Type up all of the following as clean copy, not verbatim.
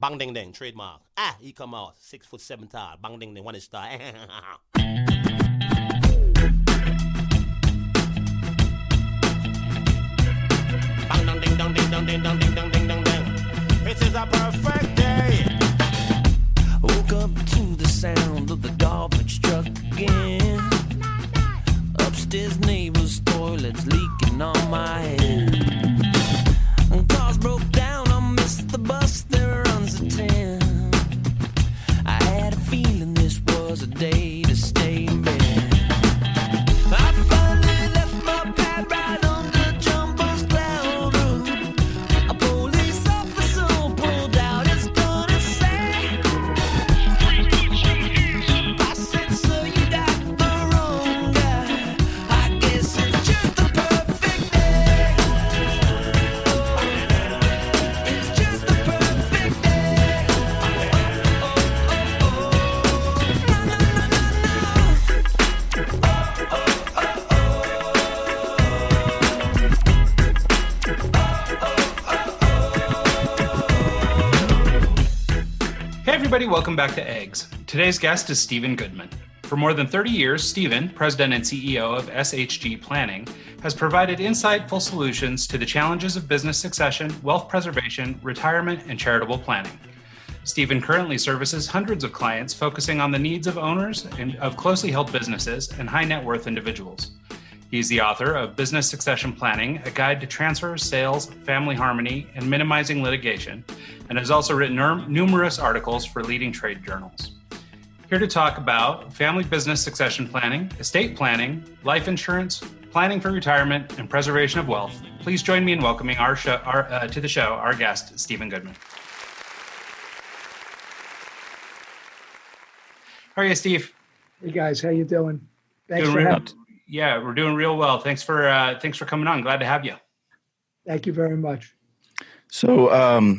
Bang ding ding, trademark. He come out 6'7" tall. Bang ding ding, one is star. Bang dong ding dong ding dong ding dong ding dong ding dong ding. It is a perfect day. Woke up to the sound of the garbage truck again. Upstairs neighbor's toilet's leaking on my head. And cars broke down, I missed the bus, there runs a 10. I had a feeling this was a day to stay in bed. I finally left my pad right on the jumbo's cloud road. A police officer pulled out his gun and said, I said, sir, you got the wrong guy. I guess it's just the perfect day. It's just the perfect day. Na, na, na, na, na. Hey everybody, welcome back to Eggs. Today's guest is Steven Goodman. For more than 30 years, Steven, President and CEO of SHG Planning, has provided insightful solutions to the challenges of business succession, wealth preservation, retirement, and charitable planning. Steven currently services hundreds of clients focusing on the needs of owners of closely held businesses and high net worth individuals. He's the author of Business Succession Planning, a guide to transfers, sales, family harmony, and minimizing litigation, and has also written numerous articles for leading trade journals. Here to talk about family business succession planning, estate planning, life insurance, planning for retirement, and preservation of wealth, please join me in welcoming to the show our guest, Steven Goodman. How are you, Steve? Hey guys, how you doing? Thanks Doing for real- having me. Yeah, we're doing real well. Thanks for coming on. Glad to have you. Thank you very much. So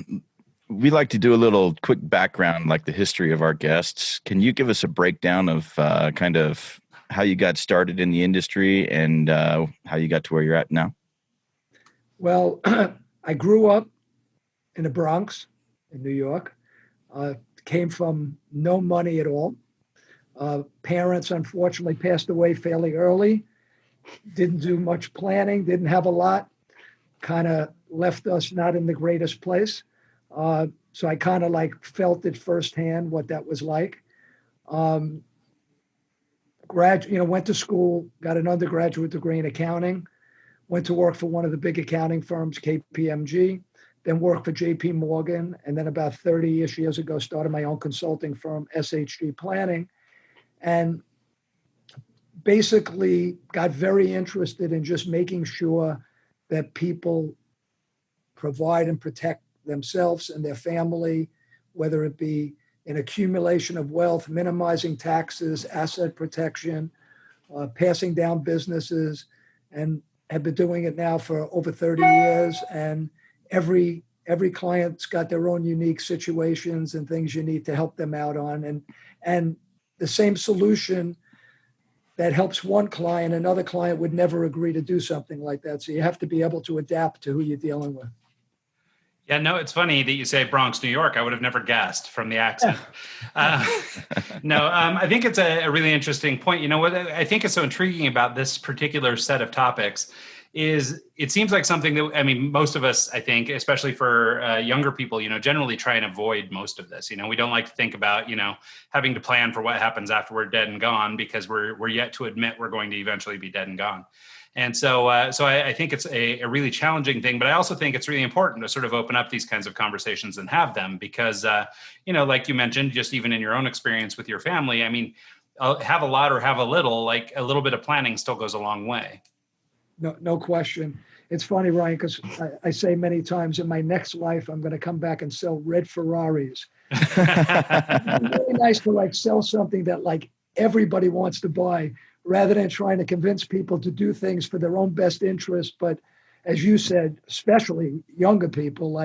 we like to do a little quick background, like the history of our guests. Can you give us a breakdown of kind of how you got started in the industry and how you got to where you're at now? Well, I grew up in the Bronx in New York. Came from no money at all. Parents unfortunately passed away fairly early. Didn't do much planning, didn't have a lot. Kind of left us not in the greatest place. So I kind of like felt it firsthand what that was like. Went to school, got an undergraduate degree in accounting, went to work for one of the big accounting firms, KPMG, then worked for JP Morgan, and then about 30-ish years ago, started my own consulting firm, SHG Planning, and basically got very interested in just making sure that people provide and protect themselves and their family, whether it be an accumulation of wealth, minimizing taxes, asset protection, passing down businesses, and have been doing it now for over 30 years. And every client's got their own unique situations and things you need to help them out on. And the same solution that helps one client, another client would never agree to do something like that. So you have to be able to adapt to who you're dealing with. Yeah, no, it's funny that you say Bronx, New York. I would have never guessed from the accent. I think it's a really interesting point. You know what I think is so intriguing about this particular set of topics is it seems like something that, I mean, most of us, I think, especially for younger people, generally try and avoid most of this. We don't like to think about, having to plan for what happens after we're dead and gone because we're yet to admit we're going to eventually be dead and gone. And so I think it's a really challenging thing, but I also think it's really important to sort of open up these kinds of conversations and have them because, like you mentioned, just even in your own experience with your family, I mean, have a lot or have a little, like a little bit of planning still goes a long way. No question. It's funny, Ryan, because I say many times in my next life, I'm going to come back and sell red Ferraris. It's really nice to sell something that everybody wants to buy rather than trying to convince people to do things for their own best interest. But as you said, especially younger people,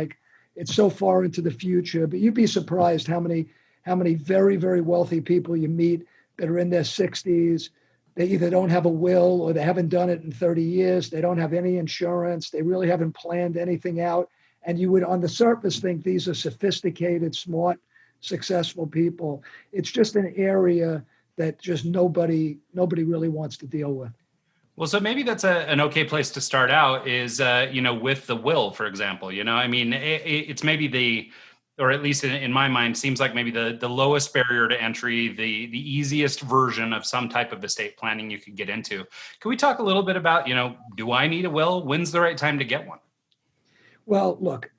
it's so far into the future, but you'd be surprised how many very, very wealthy people you meet that are in their 60s. They either don't have a will or they haven't done it in 30 years. They don't have any insurance. They really haven't planned anything out. And you would, on the surface, think these are sophisticated, smart, successful people. It's just an area that just nobody really wants to deal with. Well, so maybe that's an okay place to start out is, with the will, for example. I mean, it's maybe or at least in my mind, seems like maybe the lowest barrier to entry, the easiest version of some type of estate planning you could get into. Can we talk a little bit about, do I need a will? When's the right time to get one? Well, look,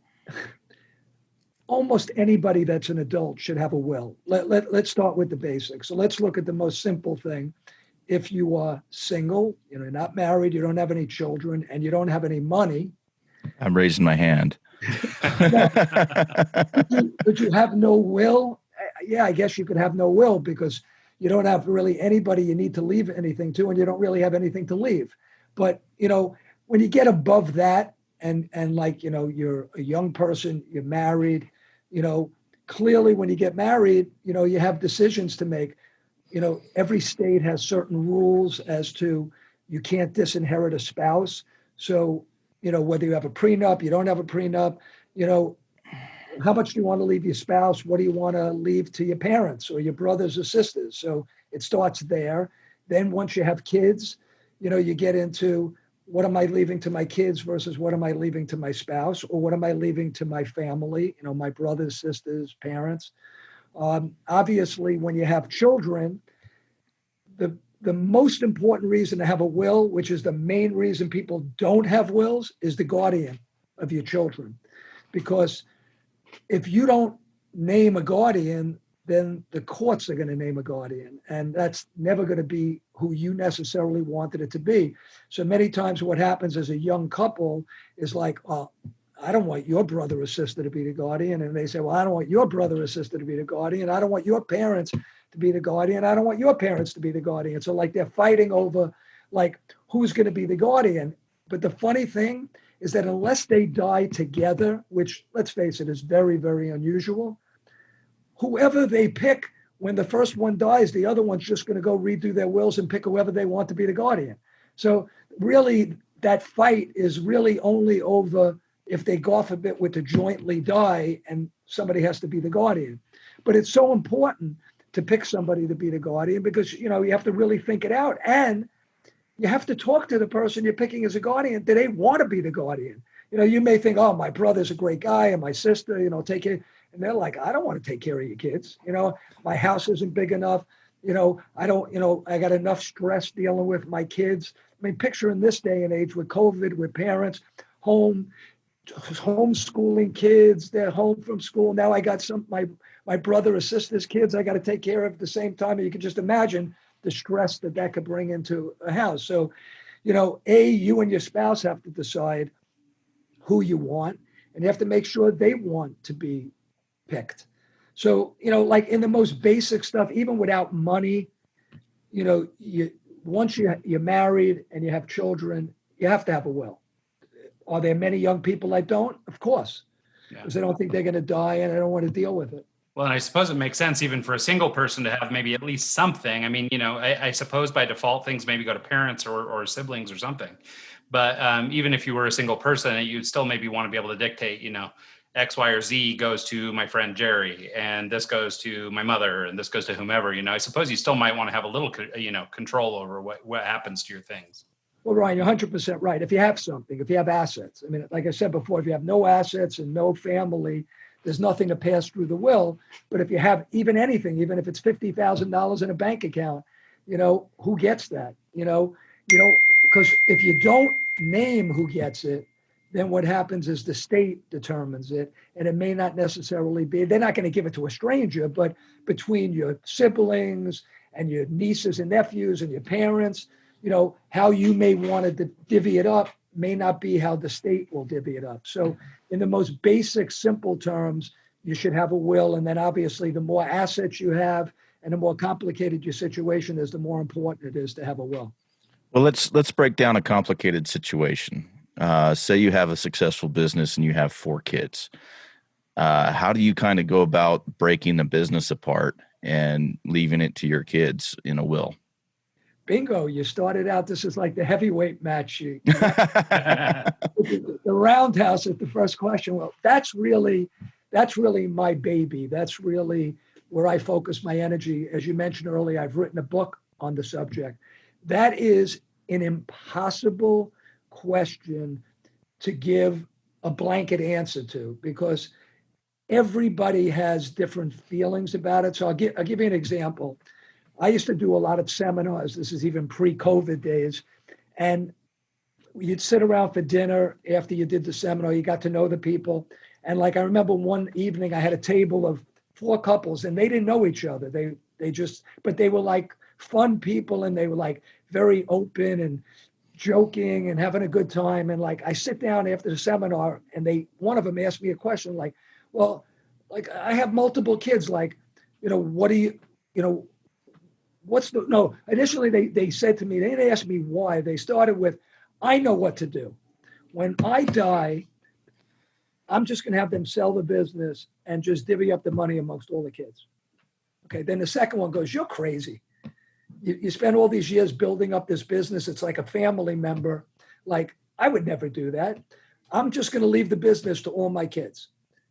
almost anybody that's an adult should have a will. Let's start with the basics. So let's look at the most simple thing. If you are single, you're not married, you don't have any children, and you don't have any money. I'm raising my hand. But you have no will? Yeah, I guess you could have no will because you don't have really anybody you need to leave anything to, and you don't really have anything to leave. But, when you get above that and you're a young person, you're married, clearly when you get married, you have decisions to make. Every state has certain rules as to you can't disinherit a spouse. So, whether you have a prenup, you don't have a prenup, how much do you want to leave your spouse? What do you want to leave to your parents or your brothers or sisters? So it starts there. Then once you have kids, you get into what am I leaving to my kids versus what am I leaving to my spouse, or what am I leaving to my family, my brothers, sisters, parents. Obviously, when you have children, the most important reason to have a will, which is the main reason people don't have wills, is the guardian of your children. Because if you don't name a guardian, then the courts are going to name a guardian. And that's never going to be who you necessarily wanted it to be. So many times what happens as a young couple is like, oh, I don't want your brother or sister to be the guardian. And they say, well, I don't want your brother or sister to be the guardian. I don't want your parents to be the guardian. I don't want your parents to be the guardian. So like they're fighting over like who's going to be the guardian. But the funny thing is that unless they die together, which let's face it is very, very unusual, whoever they pick when the first one dies, the other one's just going to go redo their wills and pick whoever they want to be the guardian. So really that fight is really only over if they go off a bit with to jointly die and somebody has to be the guardian. But it's so important to pick somebody to be the guardian because, you have to really think it out. And you have to talk to the person you're picking as a guardian. Do they want to be the guardian? You may think, oh, my brother's a great guy and my sister, take care. And they're like, I don't want to take care of your kids. My house isn't big enough. I don't, I got enough stress dealing with my kids. I mean, picture in this day and age with COVID, with parents, homeschooling kids, they're home from school. Now I got my brother or sister's kids I got to take care of at the same time. And you can just imagine the stress that could bring into a house. So, you and your spouse have to decide who you want, and you have to make sure they want to be picked. So, like in the most basic stuff, even without money, once you're married and you have children, you have to have a will. Are there many young people that don't? Of course, because they don't think they're going to die and they don't want to deal with it. Well, and I suppose it makes sense even for a single person to have maybe at least something. I mean, I suppose by default things maybe go to parents or siblings or something. But even if you were a single person, you'd still maybe want to be able to dictate, X, Y, or Z goes to my friend Jerry, and this goes to my mother, and this goes to whomever. I suppose you still might want to have a little, control over what happens to your things. Well, Ryan, you're 100% right. If you have something, if you have assets, I mean, like I said before, if you have no assets and no family, there's nothing to pass through the will. But if you have even anything, even if it's $50,000 in a bank account, who gets that? Because if you don't name who gets it, then what happens is the state determines it, and it may not necessarily be, they're not going to give it to a stranger, but between your siblings and your nieces and nephews and your parents, how you may want to divvy it up may not be how the state will divvy it up. So in the most basic, simple terms, you should have a will. And then obviously the more assets you have and the more complicated your situation is, the more important it is to have a will. Well, let's break down a complicated situation. Say you have a successful business and you have 4 kids. How do you kind of go about breaking the business apart and leaving it to your kids in a will? Bingo, you started out, this is like the heavyweight match. The roundhouse at the first question. Well, that's really my baby. That's really where I focus my energy. As you mentioned earlier, I've written a book on the subject. That is an impossible question to give a blanket answer to, because everybody has different feelings about it. So I'll give you an example. I used to do a lot of seminars. This is even pre-COVID days. And you'd sit around for dinner after you did the seminar, you got to know the people. And like, I remember one evening I had a table of 4 couples and they didn't know each other. But they were like fun people, and they were like very open and joking and having a good time. And like, I sit down after the seminar and one of them asked me a question like, well, like, I have multiple kids, like, what do you, initially they said to me, they didn't ask me why. They started with, I know what to do. When I die, I'm just going to have them sell the business and just divvy up the money amongst all the kids. Okay. Then the second one goes, you're crazy. You spend all these years building up this business. It's like a family member. Like, I would never do that. I'm just going to leave the business to all my kids.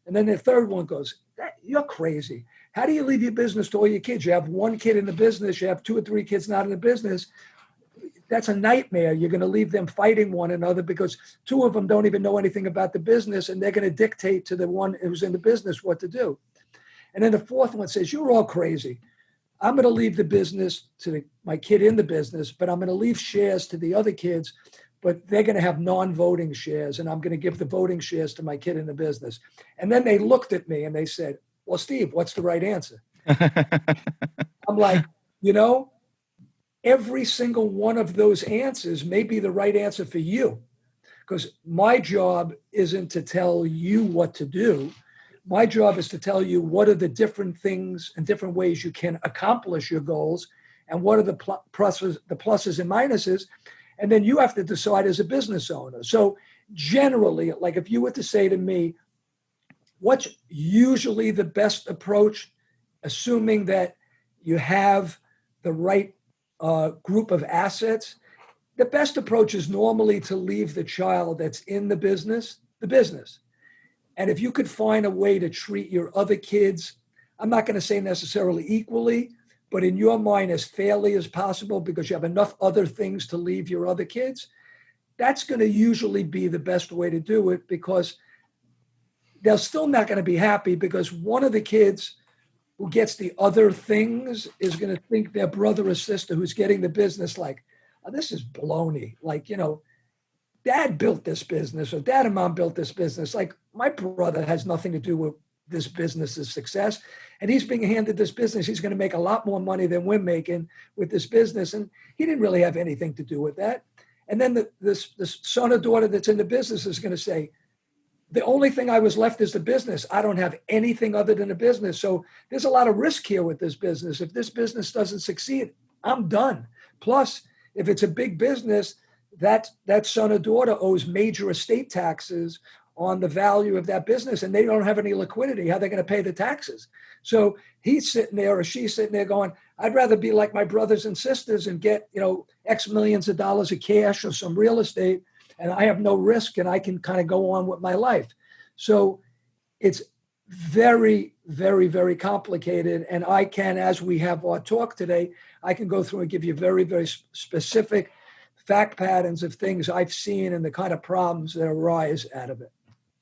And then the third one goes, you're crazy. How do you leave your business to all your kids? You have 1 kid in the business. You have 2 or 3 kids not in the business. That's a nightmare. You're going to leave them fighting one another because 2 of them don't even know anything about the business, and they're going to dictate to the one who's in the business what to do. And then the fourth one says, you're all crazy. I'm going to leave the business to my kid in the business, but I'm going to leave shares to the other kids, but they're going to have non-voting shares, and I'm going to give the voting shares to my kid in the business. And then they looked at me and they said, well, Steve, what's the right answer? I'm like, every single one of those answers may be the right answer for you, because my job isn't to tell you what to do. My job is to tell you what are the different things and different ways you can accomplish your goals, and what are the pluses and minuses. And then you have to decide as a business owner. So generally, like, if you were to say to me, what's usually the best approach, assuming that you have the right group of assets, the best approach is normally to leave the child that's in the business. And if you could find a way to treat your other kids, I'm not going to say necessarily equally, but in your mind as fairly as possible, because you have enough other things to leave your other kids, that's going to usually be the best way to do it, because they're still not going to be happy, because one of the kids who gets the other things is going to think their brother or sister who's getting the business like, oh, this is baloney. Like, dad built this business, or dad and mom built this business. Like, my brother has nothing to do with this business's success. And he's being handed this business. He's going to make a lot more money than we're making with this business. And he didn't really have anything to do with that. And then this son or daughter that's in the business is going to say, the only thing I was left is the business. I don't have anything other than a business. So there's a lot of risk here with this business. If this business doesn't succeed, I'm done. Plus, if it's a big business, that son or daughter owes major estate taxes on the value of that business, and they don't have any liquidity. How are they going to pay the taxes? So he's sitting there, or she's sitting there going, I'd rather be like my brothers and sisters and get, X millions of dollars of cash or some real estate, and I have no risk, and I can kind of go on with my life. So it's very, very, very complicated. And I can, as we have our talk today, I can go through and give you very, very specific fact patterns of things I've seen and the kind of problems that arise out of it.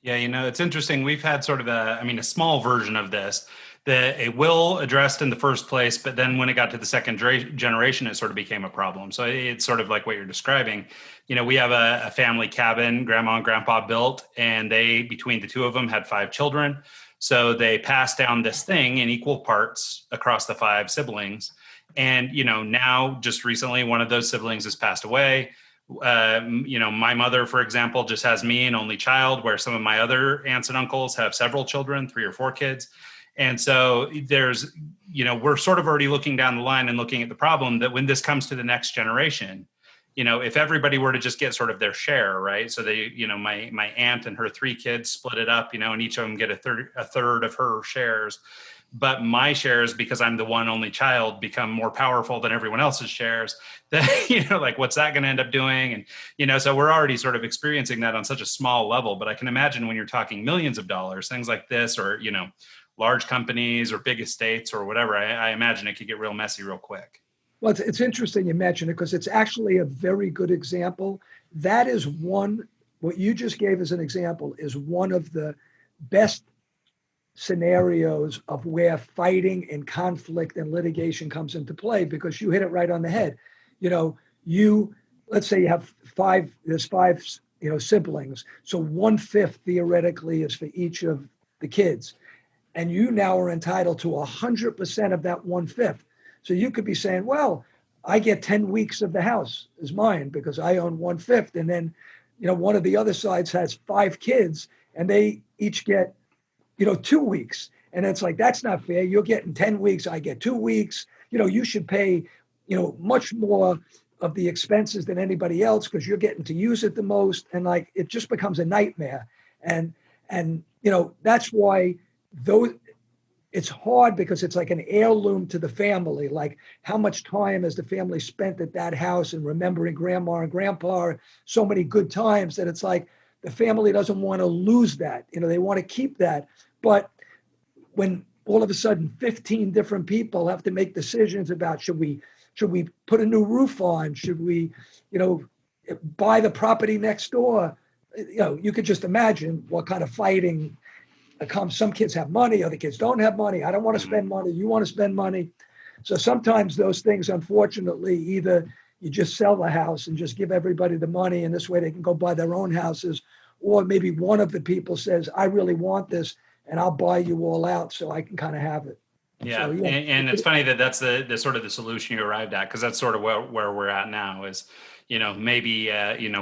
Yeah, it's interesting. We've had sort of a small version of this, that a will addressed in the first place, but then when it got to the second generation, it sort of became a problem. So it's sort of like what you're describing. We have a family cabin grandma and grandpa built, and they, between the 2 of them, had 5 children. So they passed down this thing in equal parts across the 5 siblings. And, now just recently, one of those siblings has passed away. My mother, for example, just has me, an only child, where some of my other aunts and uncles have several children, 3 or 4 kids. And so there's, we're sort of already looking down the line and looking at the problem that when this comes to the next generation, if everybody were to just get sort of their share, right? So they, my aunt and her 3 kids split it up, and each of them get a third of her shares. but my shares, because I'm the one only child, become more powerful than everyone else's shares. That, like, what's that going to end up doing? And, so we're already sort of experiencing that on such a small level, but I can imagine when you're talking millions of dollars, things like this, or, large companies or big estates or whatever, I imagine it could get real messy real quick. Well, it's interesting you mention it because it's actually a very good example. That is what you just gave as an example is one of the best scenarios of where fighting and conflict and litigation comes into play, because you hit it right on the head. Let's say you have there's five, siblings. So 1/5 theoretically is for each of the kids. And you now are entitled to 100% of that 1/5. So you could be saying, well, I get 10 weeks of the house is mine because I own 1/5. And then, one of the other sides has 5 kids and they each get, 2 weeks. And it's like, that's not fair. You're getting 10 weeks. I get 2 weeks. You should pay, much more of the expenses than anybody else because you're getting to use it the most. And like, it just becomes a nightmare. And that's why it's hard because it's like an heirloom to the family. Like, how much time has the family spent at that house and remembering grandma and grandpa, so many good times that it's like the family doesn't want to lose that. They want to keep that. But when all of a sudden 15 different people have to make decisions about should we put a new roof on? Should we, buy the property next door? You could just imagine what kind of fighting comes. Some kids have money, other kids don't have money. I don't want to spend money. You want to spend money. So sometimes those things, unfortunately, either you just sell the house and just give everybody the money and this way they can go buy their own houses, or maybe one of the people says, I really want this and I'll buy you all out so I can kind of have it. Yeah. So, yeah. And it's funny that that's the sort of the solution you arrived at, because that's sort of where we're at now is, maybe,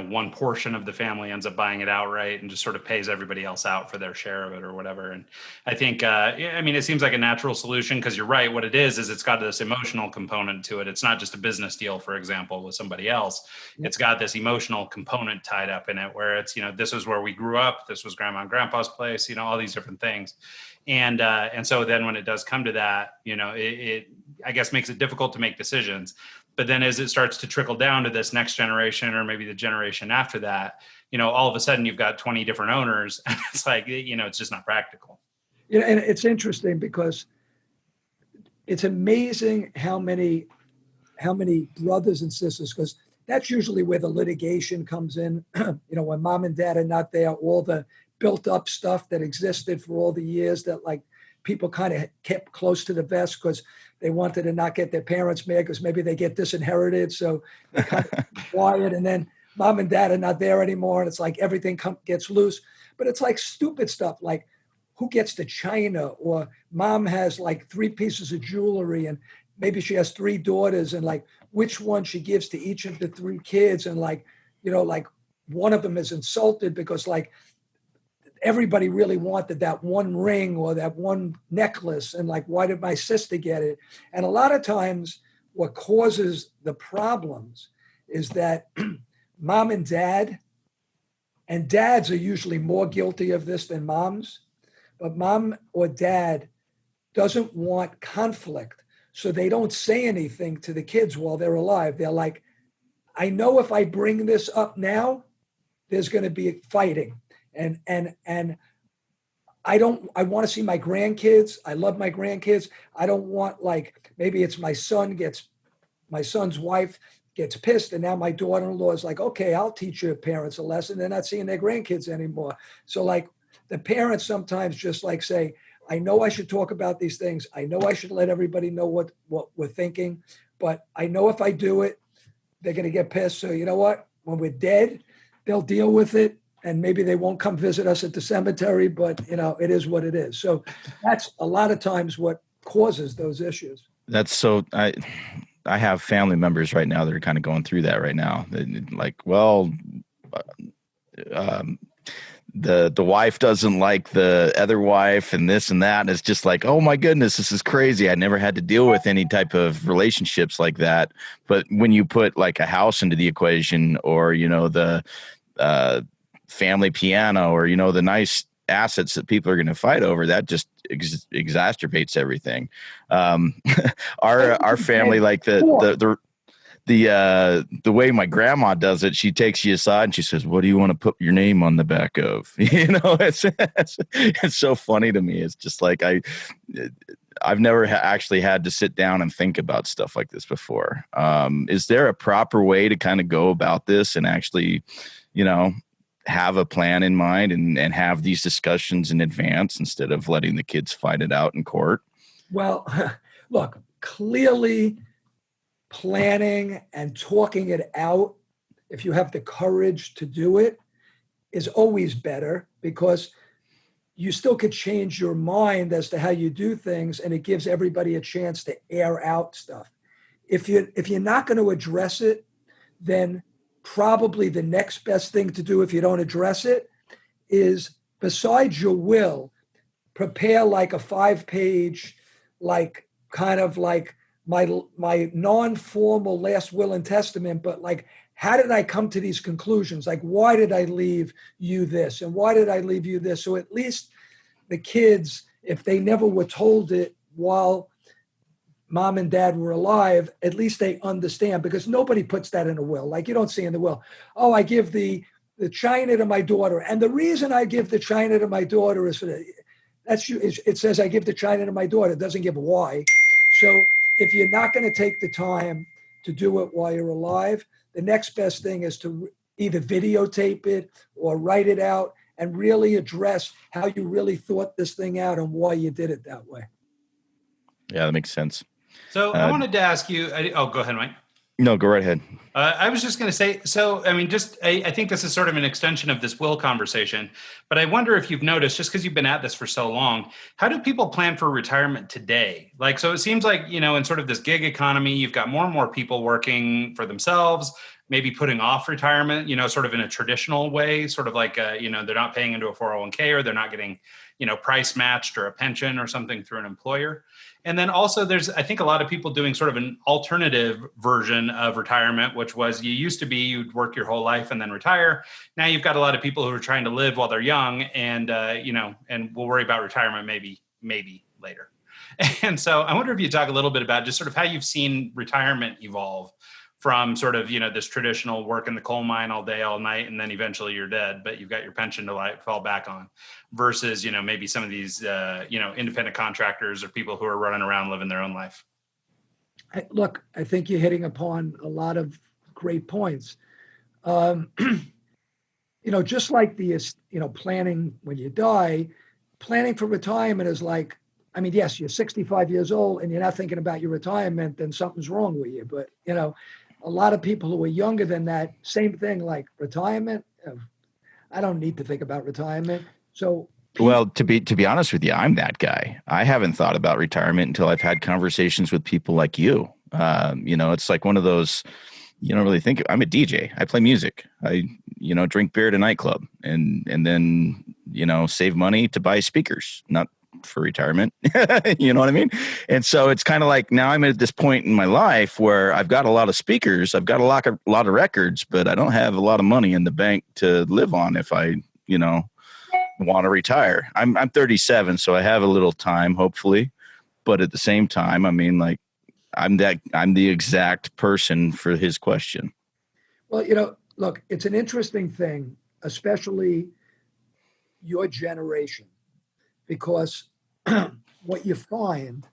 one portion of the family ends up buying it outright and just sort of pays everybody else out for their share of it or whatever. And I think, it seems like a natural solution because you're right. What it is it's got this emotional component to it. It's not just a business deal, for example, with somebody else. It's got this emotional component tied up in it where it's, this is where we grew up. This was grandma and grandpa's place, all these different things. And so then when it does come to that, it I guess makes it difficult to make decisions. But then as it starts to trickle down to this next generation or maybe the generation after that, all of a sudden you've got 20 different owners. And it's like, it's just not practical. And it's interesting because it's amazing how many brothers and sisters, because that's usually where the litigation comes in. When mom and dad are not there, all the built up stuff that existed for all the years that like people kind of kept close to the vest because they wanted to not get their parents mad because maybe they get disinherited. So they kind of quiet, and then mom and dad are not there anymore. And it's like everything gets loose, but it's like stupid stuff. Like who gets to China, or mom has like 3 pieces of jewelry and maybe she has 3 daughters and like which one she gives to each of the 3 kids. And like, like one of them is insulted because like, everybody really wanted that one ring or that one necklace. And like, why did my sister get it? And a lot of times what causes the problems is that mom and dads are usually more guilty of this than moms, but mom or dad doesn't want conflict. So they don't say anything to the kids while they're alive. They're like, I know if I bring this up now, there's going to be fighting. And I want to see my grandkids. I love my grandkids. I don't want like, maybe it's my son's wife gets pissed. And now my daughter-in-law is like, okay, I'll teach your parents a lesson. They're not seeing their grandkids anymore. So like the parents sometimes just like say, I know I should talk about these things. I know I should let everybody know what we're thinking, but I know if I do it, they're going to get pissed. So you know what? When we're dead, they'll deal with it. And maybe they won't come visit us at the cemetery, but it is what it is. So that's a lot of times what causes those issues. That's so, I have family members right now that are kind of going through that right now. Like, well, the wife doesn't like the other wife and this and that. And it's just like, oh my goodness, this is crazy. I never had to deal with any type of relationships like that. But when you put like a house into the equation, or, the family piano, or, the nice assets that people are going to fight over, that just exacerbates everything. Our family, like the way my grandma does it, she takes you aside and she says, "What do you want to put your name on the back of?" It's so funny to me. It's just like I've never actually had to sit down and think about stuff like this before. Is there a proper way to kind of go about this and actually, have a plan in mind and have these discussions in advance instead of letting the kids fight it out in court? Well, look, clearly planning and talking it out, if you have the courage to do it, is always better, because you still could change your mind as to how you do things, and it gives everybody a chance to air out stuff. If you're not going to address it, then probably the next best thing to do if you don't address it is, besides your will, prepare like a 5-page, like kind of like my non-formal last will and testament, but like, how did I come to these conclusions? Like, why did I leave you this? And why did I leave you this? So at least the kids, if they never were told it while mom and dad were alive, at least they understand, because nobody puts that in a will. Like, you don't see in the will, oh, I give the china to my daughter. And the reason I give the china to my daughter is it says I give the china to my daughter. It doesn't give why. So if you're not going to take the time to do it while you're alive, the next best thing is to either videotape it or write it out and really address how you really thought this thing out and why you did it that way. Yeah, that makes sense. So I wanted to ask you, go ahead, Mike. No, go right ahead. I was just going to say, so, I mean, I think this is sort of an extension of this will conversation, but I wonder if you've noticed, just because you've been at this for so long, how do people plan for retirement today? Like, so it seems like, in sort of this gig economy, you've got more and more people working for themselves, maybe putting off retirement, sort of in a traditional way, sort of like, they're not paying into a 401k, or they're not getting, price matched or a pension or something through an employer. And then also there's, I think, a lot of people doing sort of an alternative version of retirement, which was you'd work your whole life and then retire. Now you've got a lot of people who are trying to live while they're young and, and we'll worry about retirement maybe later. And so I wonder if you talk a little bit about just sort of how you've seen retirement evolve from sort of, this traditional work in the coal mine all day, all night, and then eventually you're dead, but you've got your pension to fall back on, versus, maybe some of these, independent contractors or people who are running around living their own life. Look, I think you're hitting upon a lot of great points. Just like the, planning when you die, planning for retirement is like, I mean, yes, you're 65 years old and you're not thinking about your retirement, then something's wrong with you. But, a lot of people who are younger than that, same thing, like retirement. I don't need to think about retirement. So, well, to be honest with you, I'm that guy. I haven't thought about retirement until I've had conversations with people like you. It's like one of those, you don't really think. I'm a DJ. I play music. I, drink beer at a nightclub, and then, save money to buy speakers, not for retirement. You know what I mean? And so it's kind of like, now I'm at this point in my life where I've got a lot of speakers, I've got a lot of records, but I don't have a lot of money in the bank to live on if I, want to retire. I'm 37, so I have a little time, hopefully. But at the same time, I mean, like, I'm the exact person for his question. Well, look, it's an interesting thing, especially your generation, because what you find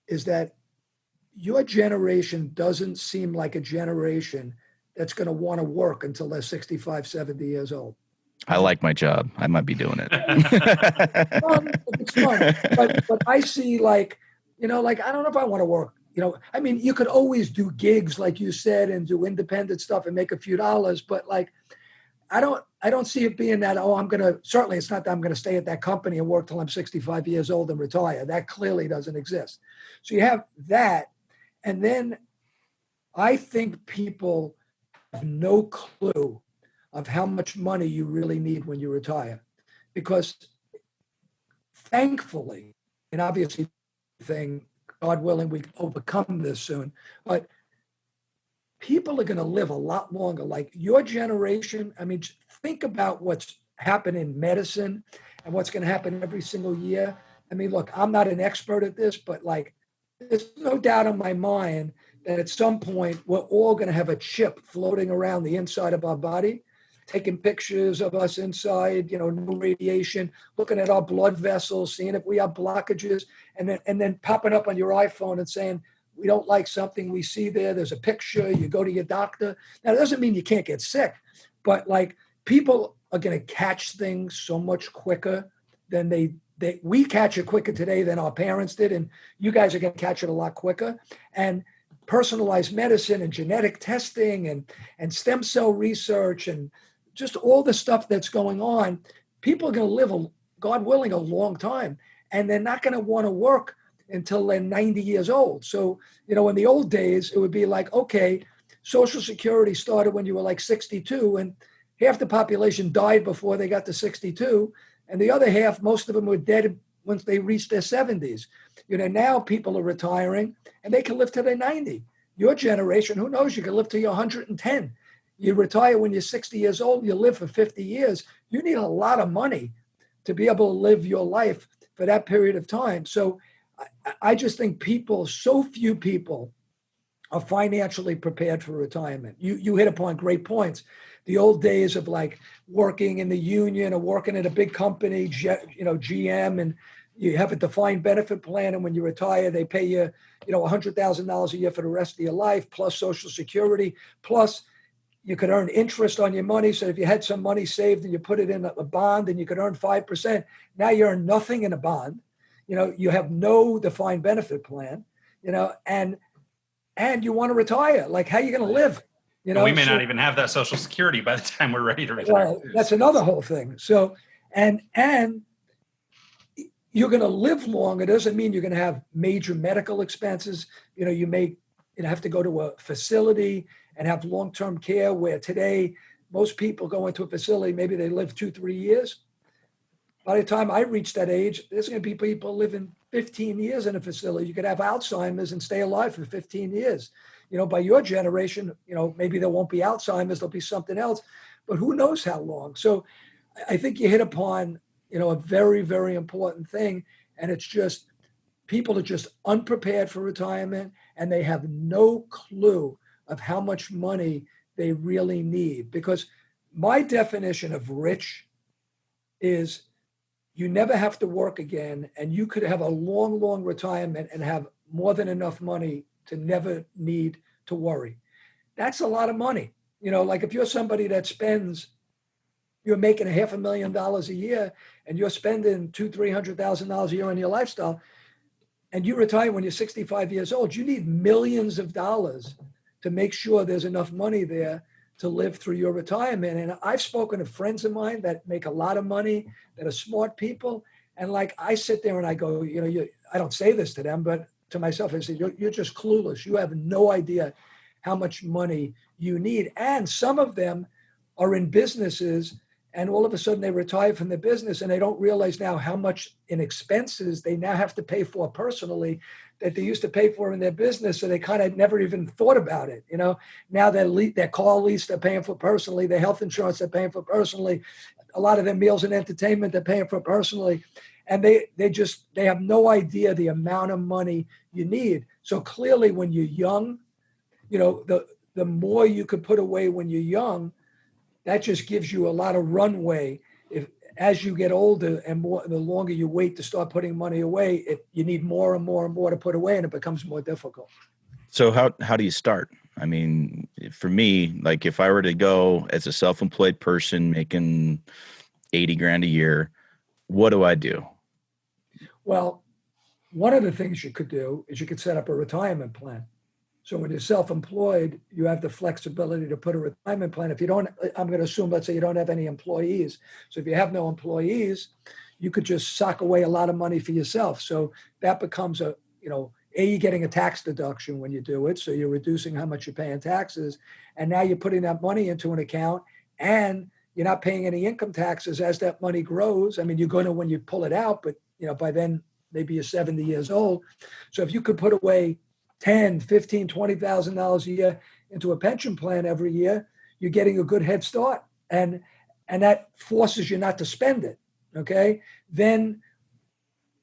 is that your generation doesn't seem like a generation that's going to want to work until they're 65, 70 years old. I like my job. I might be doing it. It's fun. But I see I don't know if I want to work. I mean, you could always do gigs, like you said, and do independent stuff and make a few dollars. But I don't see it being that, certainly it's not that I'm going to stay at that company and work till I'm 65 years old and retire. That clearly doesn't exist. So you have that. And then I think people have no clue of how much money you really need when you retire. Because thankfully, and obviously, God willing, we overcome this soon, but people are going to live a lot longer. Like your generation, I mean, think about what's happened in medicine and what's going to happen every single year. I mean, look, I'm not an expert at this, but like, there's no doubt in my mind that at some point we're all going to have a chip floating around the inside of our body, taking pictures of us inside, no radiation, looking at our blood vessels, seeing if we have blockages, and then popping up on your iPhone and saying, we don't like something we see there. There's a picture. You go to your doctor. Now, it doesn't mean you can't get sick, but like people are going to catch things so much quicker than we catch it quicker today than our parents did. And you guys are going to catch it a lot quicker. And personalized medicine and genetic testing and stem cell research and just all the stuff that's going on, people are going to live, God willing, a long time. And they're not going to want to work until they're 90 years old. So, in the old days, it would be like, okay, Social Security started when you were like 62, and half the population died before they got to 62. And the other half, most of them were dead once they reached their 70s. Now people are retiring and they can live till they're 90. Your generation, who knows, you can live till you're 110. You retire when you're 60 years old, you live for 50 years. You need a lot of money to be able to live your life for that period of time. So I just think so few people are financially prepared for retirement. You hit upon great points. The old days of like working in the union or working at a big company, GM, and you have a defined benefit plan. And when you retire, they pay you, $100,000 a year for the rest of your life, plus Social Security, plus you could earn interest on your money. So if you had some money saved and you put it in a bond and you could earn 5%, now you earn nothing in a bond. You have no defined benefit plan, and you want to retire. Like, how are you going to live? We may not even have that Social Security by the time we're ready to retire. Well, that's another whole thing. So, and you're going to live long. It doesn't mean you're going to have major medical expenses. You may have to go to a facility and have long-term care, where today most people go into a facility, maybe they live 2-3 years. By the time I reach that age, there's going to be people living 15 years in a facility. You could have Alzheimer's and stay alive for 15 years. By your generation, maybe there won't be Alzheimer's, there'll be something else, but who knows how long. So I think you hit upon, a very, very important thing. And it's just, people are just unprepared for retirement, and they have no clue of how much money they really need. Because my definition of rich is you never have to work again, and you could have a long, long retirement and have more than enough money to never need to worry. That's a lot of money. Like if you're somebody that you're making $500,000 a year and you're spending $200,000-$300,000 a year on your lifestyle, and you retire when you're 65 years old, you need millions of dollars to make sure there's enough money there to live through your retirement. And I've spoken to friends of mine that make a lot of money, that are smart people. And like, I sit there and I go, I don't say this to them, but to myself, I say, you're just clueless. You have no idea how much money you need. And some of them are in businesses, and all of a sudden they retire from their business and they don't realize now how much in expenses they now have to pay for personally that they used to pay for in their business. So they kind of never even thought about it. Now their car lease they're paying for personally, their health insurance they're paying for personally, a lot of their meals and entertainment they're paying for personally. And they have no idea the amount of money you need. So clearly when you're young, the more you could put away when you're young, that just gives you a lot of runway. As you get older and the longer you wait to start putting money away, you need more and more and more to put away, and it becomes more difficult. So how do you start? I mean, for me, like if I were to go as a self-employed person making $80,000 a year, what do I do? Well, one of the things you could do is you could set up a retirement plan. So when you're self-employed, you have the flexibility to put a retirement plan. If you don't, I'm going to assume, let's say you don't have any employees. So if you have no employees, you could just sock away a lot of money for yourself. So that becomes you're getting a tax deduction when you do it. So you're reducing how much you pay in taxes. And now you're putting that money into an account, and you're not paying any income taxes as that money grows. I mean, you're going to when you pull it out, but by then maybe you're 70 years old. So if you could put away $10,000, $15,000, $20,000 a year into a pension plan every year, you're getting a good head start. And that forces you not to spend it. okay, then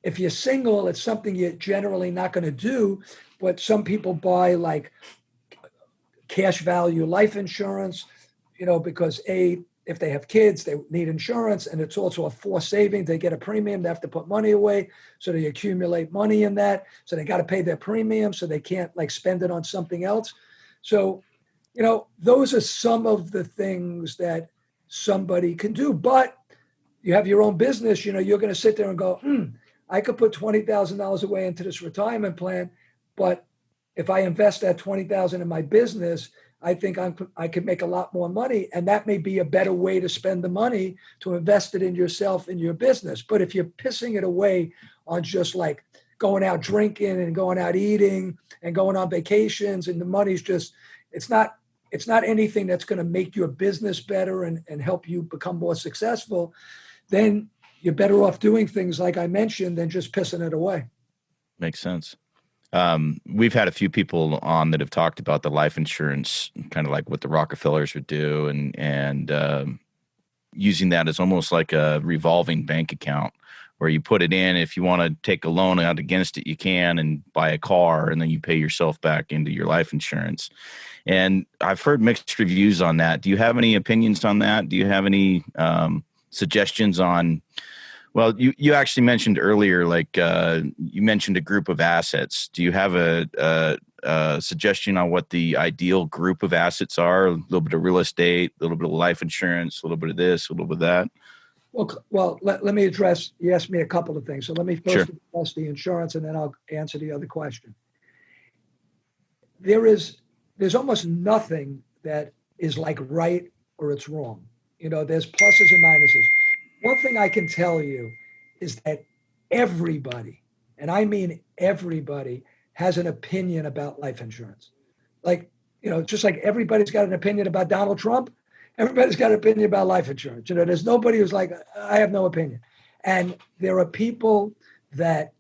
if you're single, it's something you're generally not going to do. But some people buy like cash value life insurance, because if they have kids, they need insurance, and it's also a forced saving. They get a premium, they have to put money away, so they accumulate money in that. So they got to pay their premium, so they can't like spend it on something else. So, those are some of the things that somebody can do. But you have your own business, you're going to sit there and go, I could put $20,000 away into this retirement plan, but if I invest that $20,000 in my business, I think I could make a lot more money, and that may be a better way to spend the money, to invest it in yourself and your business. But if you're pissing it away on just like going out drinking and going out eating and going on vacations, and the money's just, it's not anything that's going to make your business better and help you become more successful, then you're better off doing things like I mentioned than just pissing it away. Makes sense. We've had a few people on that have talked about the life insurance, kind of like what the Rockefellers would do, and using that as almost like a revolving bank account where you put it in. If you want to take a loan out against it, you can, and buy a car, and then you pay yourself back into your life insurance. And I've heard mixed reviews on that. Do you have any opinions on that? Do you have any suggestions on? Well, you actually mentioned earlier, like you mentioned a group of assets. Do you have a suggestion on what the ideal group of assets are? A little bit of real estate, a little bit of life insurance, a little bit of this, a little bit of that. Well, let me address. You asked me a couple of things, so let me first address the insurance, and then I'll answer the other question. There's almost nothing that is like right or it's wrong. There's pluses and minuses. One thing I can tell you is that everybody, and I mean everybody, has an opinion about life insurance. Like, just like everybody's got an opinion about Donald Trump, everybody's got an opinion about life insurance. There's nobody who's like, I have no opinion. And there are people that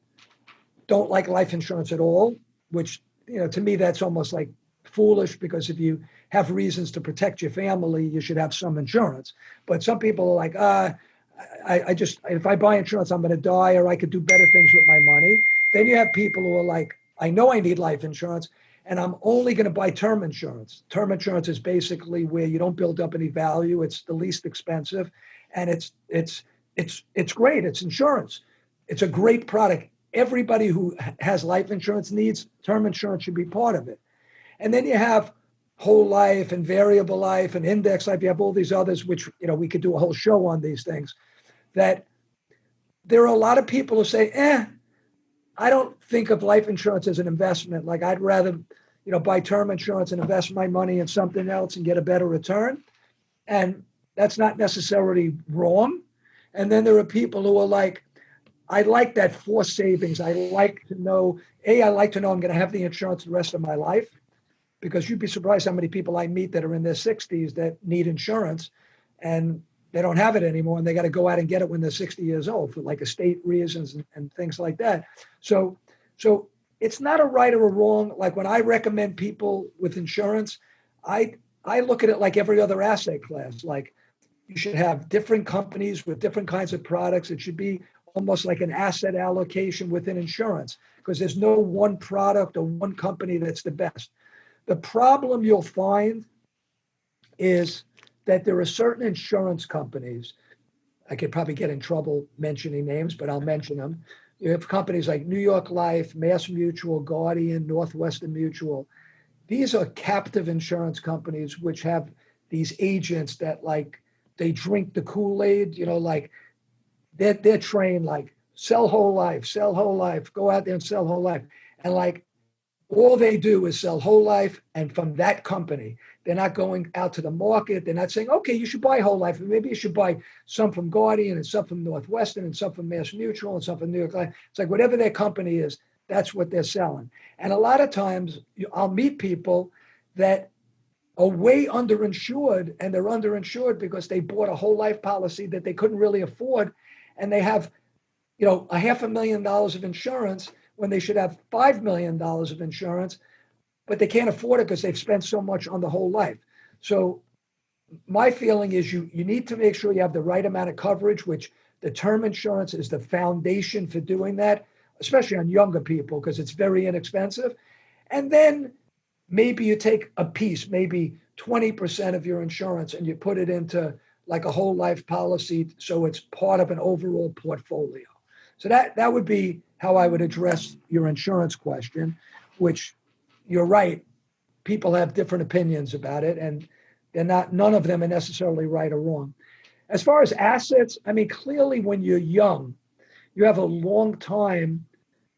don't like life insurance at all, which, to me, that's almost like foolish, because if you have reasons to protect your family, you should have some insurance. But some people are like, if I buy insurance, I'm going to die, or I could do better things with my money. Then you have people who are like, I know I need life insurance, and I'm only going to buy term insurance. Term insurance is basically where you don't build up any value. It's the least expensive, and it's great. It's insurance. It's a great product. Everybody who has life insurance needs term insurance, should be part of it. And then you have whole life and variable life and index life. You have all these others, which, we could do a whole show on these things. That there are a lot of people who say, I don't think of life insurance as an investment. Like, I'd rather, buy term insurance and invest my money in something else and get a better return. And that's not necessarily wrong. And then there are people who are like, I like that forced savings. I like to know I'm going to have the insurance the rest of my life. Because you'd be surprised how many people I meet that are in their 60s that need insurance, and they don't have it anymore, and they got to go out and get it when they're 60 years old for like estate reasons and things like that. So it's not a right or a wrong. Like, when I recommend people with insurance, I look at it like every other asset class. Like, you should have different companies with different kinds of products. It should be almost like an asset allocation within insurance, because there's no one product or one company that's the best. The problem you'll find is that there are certain insurance companies, I could probably get in trouble mentioning names, but I'll mention them. You have companies like New York Life, Mass Mutual, Guardian, Northwestern Mutual. These are captive insurance companies which have these agents that, like, they drink the Kool-Aid, like they're trained like sell whole life, go out there and sell whole life. And like, all they do is sell whole life, and from that company. They're not going out to the market. They're not saying, okay, you should buy whole life. Maybe you should buy some from Guardian and some from Northwestern and some from Mass Mutual and some from New York Life. It's like whatever their company is, that's what they're selling. And a lot of times I'll meet people that are way underinsured, and they're underinsured because they bought a whole life policy that they couldn't really afford. And they have, $500,000 of insurance when they should have $5 million of insurance, but they can't afford it because they've spent so much on the whole life. So my feeling is you need to make sure you have the right amount of coverage, which The term insurance is the foundation for doing that, especially on younger people, because it's very inexpensive. And then maybe you take a piece, maybe 20% of your insurance, and you put it into like a whole life policy, so it's part of an overall portfolio. So that would be how I would address your insurance question, which you're right. People have different opinions about it, and none of them are necessarily right or wrong. As far as assets, I mean, clearly when you're young, you have a long time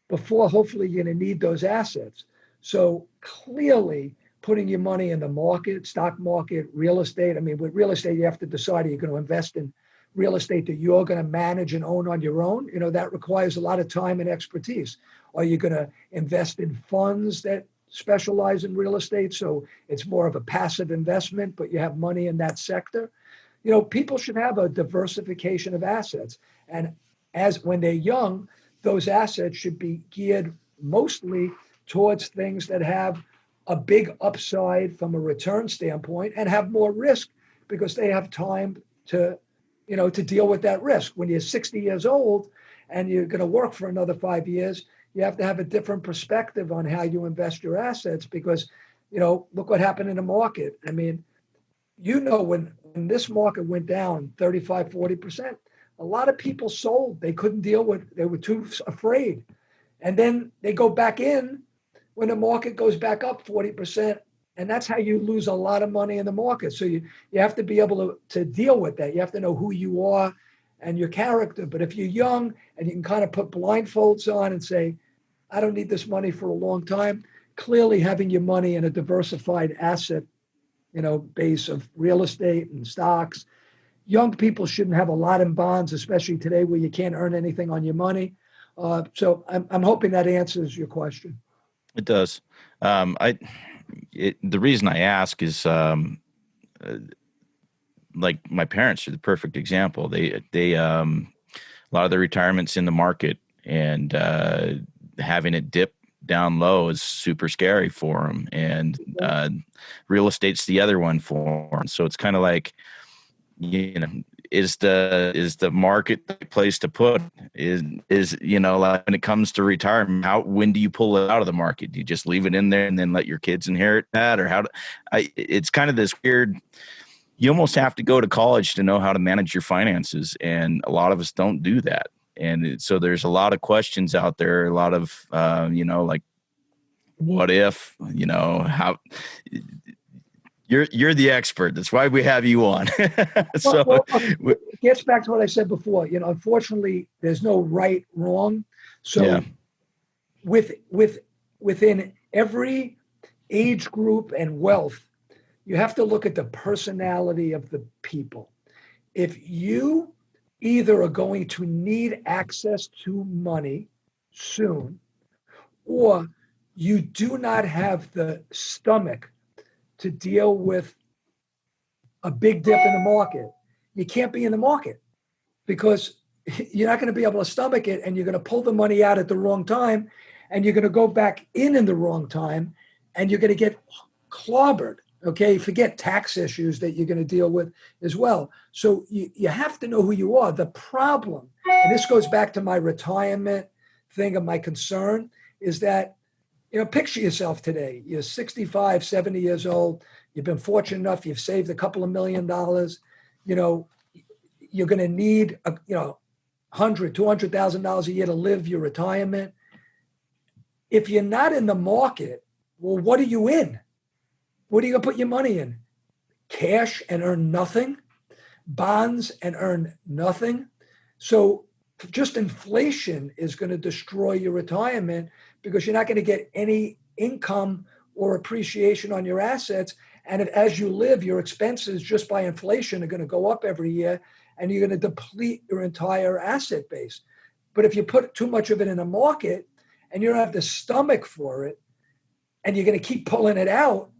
before hopefully you're going to need those assets. So clearly putting your money in the market, stock market, real estate. I mean, with real estate, you have to decide, are you going to invest in real estate that you're going to manage and own on your own? You know, that requires a lot of time and expertise. Are you going to invest in funds that specialize in real estate, so it's more of a passive investment, but you have money in that sector? You know, people should have a diversification of assets. And as when they're young, those assets should be geared mostly towards things that have a big upside from a return standpoint and have more risk because they have time to, you know, to deal with that risk. When you're 60 years old and you're going to work for another 5 years, you have to have a different perspective on how you invest your assets because, you know, look what happened in the market. I mean, you know, when this market went down 35, 40%, a lot of people sold. They couldn't deal with, they were too afraid. And then they go back in when the market goes back up 40%. And that's how you lose a lot of money in the market. So you have to be able to deal with that. You have to know who you are and your character. But if you're young and you can kind of put blindfolds on and say, I don't need this money for a long time, clearly having your money in a diversified asset, you know, base of real estate and stocks. Young people shouldn't have a lot in bonds, especially today where you can't earn anything on your money. So I'm hoping that answers your question. It does. The reason I ask is like my parents are the perfect example. They a lot of their retirement's in the market, and having it dip down low is super scary for them. And real estate's the other one for them. So it's kind of like, you know, is the market the place to put? Is you know, like when it comes to retirement, when do you pull it out of the market? Do you just leave it in there and then let your kids inherit that, or it's kind of this weird. You almost have to go to college to know how to manage your finances, and a lot of us don't do that. And so there's a lot of questions out there, a lot of you know, like, what if, you know, how. You're the expert. That's why we have you on. So it gets back to what I said before. You know, unfortunately, there's no right, wrong. So within every age group and wealth, you have to look at the personality of the people. If you either are going to need access to money soon, or you do not have the stomach to deal with a big dip in the market, you can't be in the market because you're not going to be able to stomach it, and you're going to pull the money out at the wrong time, and you're going to go back in the wrong time, and you're going to get clobbered. Okay, forget tax issues that you're going to deal with as well. So you have to know who you are. The problem, and this goes back to my retirement thing of my concern, is that, you know, picture yourself today. You're 65, 70 years old. You've been fortunate enough. You've saved a couple of $1 million. You know, you're going to need, $100,000, $200,000 a year to live your retirement. If you're not in the market, well, what are you in? What are you going to put your money in? Cash and earn nothing? Bonds and earn nothing? So just inflation is going to destroy your retirement because you're not going to get any income or appreciation on your assets. And as you live, your expenses just by inflation are going to go up every year, and you're going to deplete your entire asset base. But if you put too much of it in a market and you don't have the stomach for it, and you're going to keep pulling it out,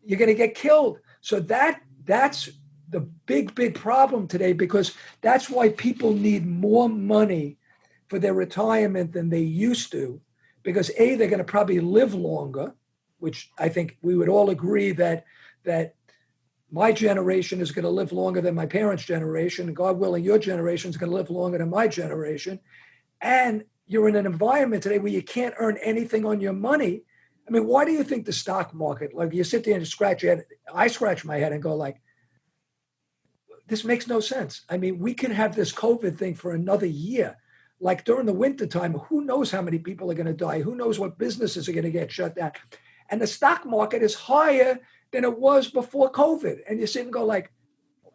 you're going to get killed. So that's the big problem today, because that's why people need more money for their retirement than they used to, because they're going to probably live longer, which I think we would all agree that my generation is going to live longer than my parents' generation, and God willing, your generation is going to live longer than my generation. And you're in an environment today where you can't earn anything on your money. I mean, why do you think the stock market, like you sit there and scratch your head, I scratch my head and go like, this makes no sense. I mean, we can have this COVID thing for another year. Like during the wintertime, who knows how many people are going to die? Who knows what businesses are going to get shut down? And the stock market is higher than it was before COVID. And you sit and go like,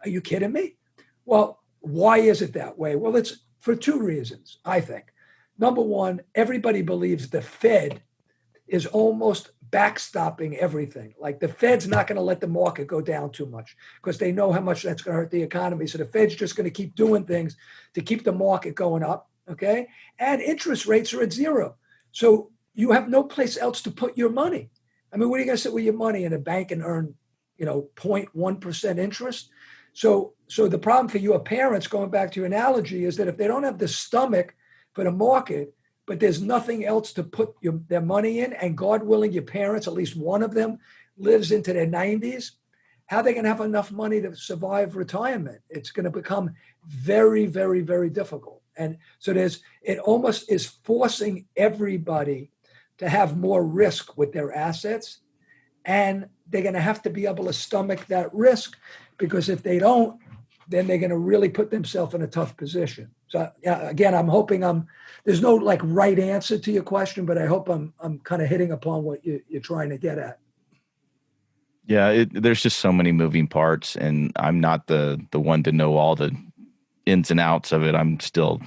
are you kidding me? Well, why is it that way? Well, it's for two reasons, I think. Number one, everybody believes the Fed is almost backstopping everything. Like the Fed's not going to let the market go down too much because they know how much that's going to hurt the economy. So the Fed's just going to keep doing things to keep the market going up, okay? And interest rates are at zero. So you have no place else to put your money. I mean, what are you going to sit with your money in a bank and earn, 0.1% interest? So the problem for your parents, going back to your analogy, is that if they don't have the stomach for the market, but there's nothing else to put their money in, and God willing, your parents, at least one of them, lives into their 90s, how are they going to have enough money to survive retirement? It's going to become very, very, very difficult. And so it almost is forcing everybody to have more risk with their assets, and they're going to have to be able to stomach that risk, because if they don't, then they're going to really put themselves in a tough position. So again, I'm hoping there's no like right answer to your question, but I hope I'm kind of hitting upon what you're trying to get at. Yeah, there's just so many moving parts, and I'm not the one to know all the ins and outs of it. I'm still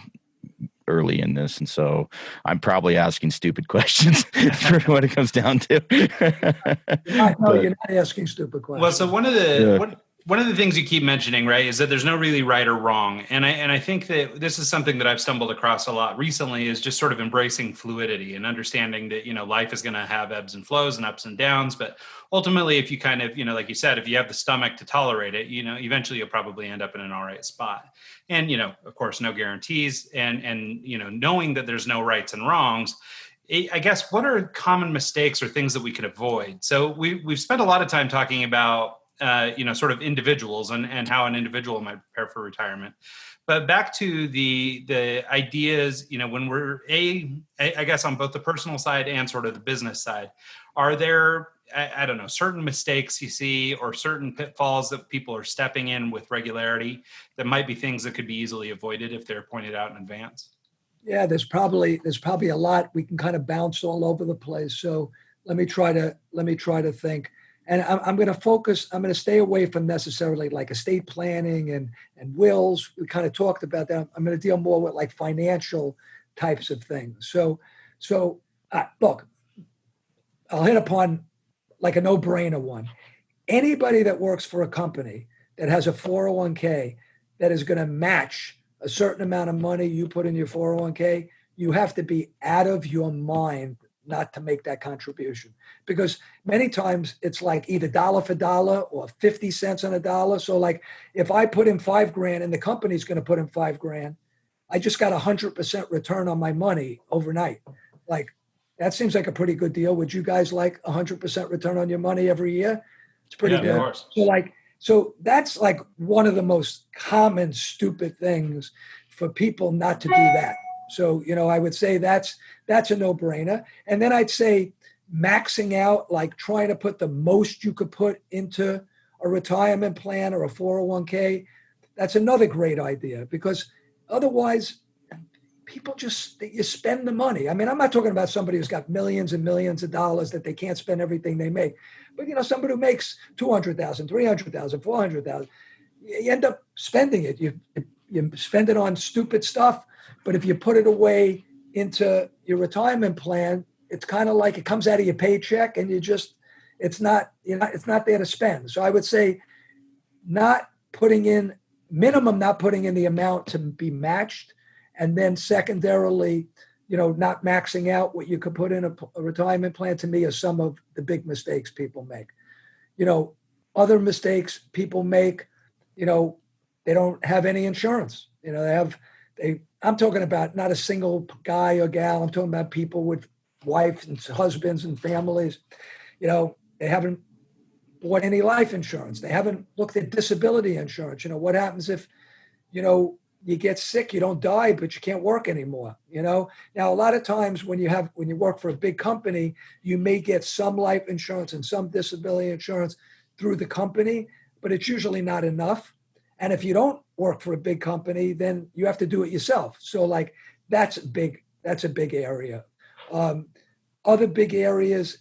early in this, and so I'm probably asking stupid questions for what it comes down to. You're not asking stupid questions. Well, so one of the things you keep mentioning, right, is that there's no really right or wrong. And I think that this is something that I've stumbled across a lot recently, is just sort of embracing fluidity and understanding that, life is going to have ebbs and flows and ups and downs. But ultimately, if you kind of, like you said, if you have the stomach to tolerate it, eventually you'll probably end up in an all right spot. And, of course, no guarantees. And knowing that there's no rights and wrongs, I guess, what are common mistakes or things that we could avoid? So we've spent a lot of time talking about sort of individuals and how an individual might prepare for retirement. But back to the ideas, when we're I guess on both the personal side and sort of the business side, are there, I don't know, certain mistakes you see or certain pitfalls that people are stepping in with regularity that might be things that could be easily avoided if they're pointed out in advance? Yeah, there's probably a lot. We can kind of bounce all over the place. So let me try to think. And I'm going to stay away from necessarily like estate planning and wills. We kind of talked about that. I'm going to deal more with like financial types of things. So look, I'll hit upon like a no-brainer one. Anybody that works for a company that has a 401k that is going to match a certain amount of money you put in your 401k, you have to be out of your mind not to make that contribution, because many times it's like either dollar for dollar or 50 cents on a dollar. So like if I put in $5,000 and the company's going to put in $5,000, I just got 100% return on my money overnight. Like that seems like a pretty good deal. Would you guys like 100% return on your money every year? It's pretty good. Of course. So that's like one of the most common stupid things for people not to do that. So, I would say that's a no-brainer. And then I'd say maxing out, like trying to put the most you could put into a retirement plan or a 401k, that's another great idea, because otherwise people you spend the money. I mean, I'm not talking about somebody who's got millions and millions of dollars that they can't spend everything they make. But, somebody who makes $200,000, $300,000, $400,000, you end up spending it. You spend it on stupid stuff. But if you put it away into your retirement plan, it's kind of like it comes out of your paycheck, and it's not there to spend. So I would say not putting in the amount to be matched. And then secondarily, not maxing out what you could put in a retirement plan, to me, is some of the big mistakes people make. Other mistakes people make, they don't have any insurance. I'm talking about not a single guy or gal. I'm talking about people with wives and husbands and families. They haven't bought any life insurance. They haven't looked at disability insurance. What happens if, you get sick, you don't die, but you can't work anymore. Now, a lot of times when you work for a big company, you may get some life insurance and some disability insurance through the company, but it's usually not enough. And if you don't work for a big company, then you have to do it yourself. So like, that's a big area. Other big areas,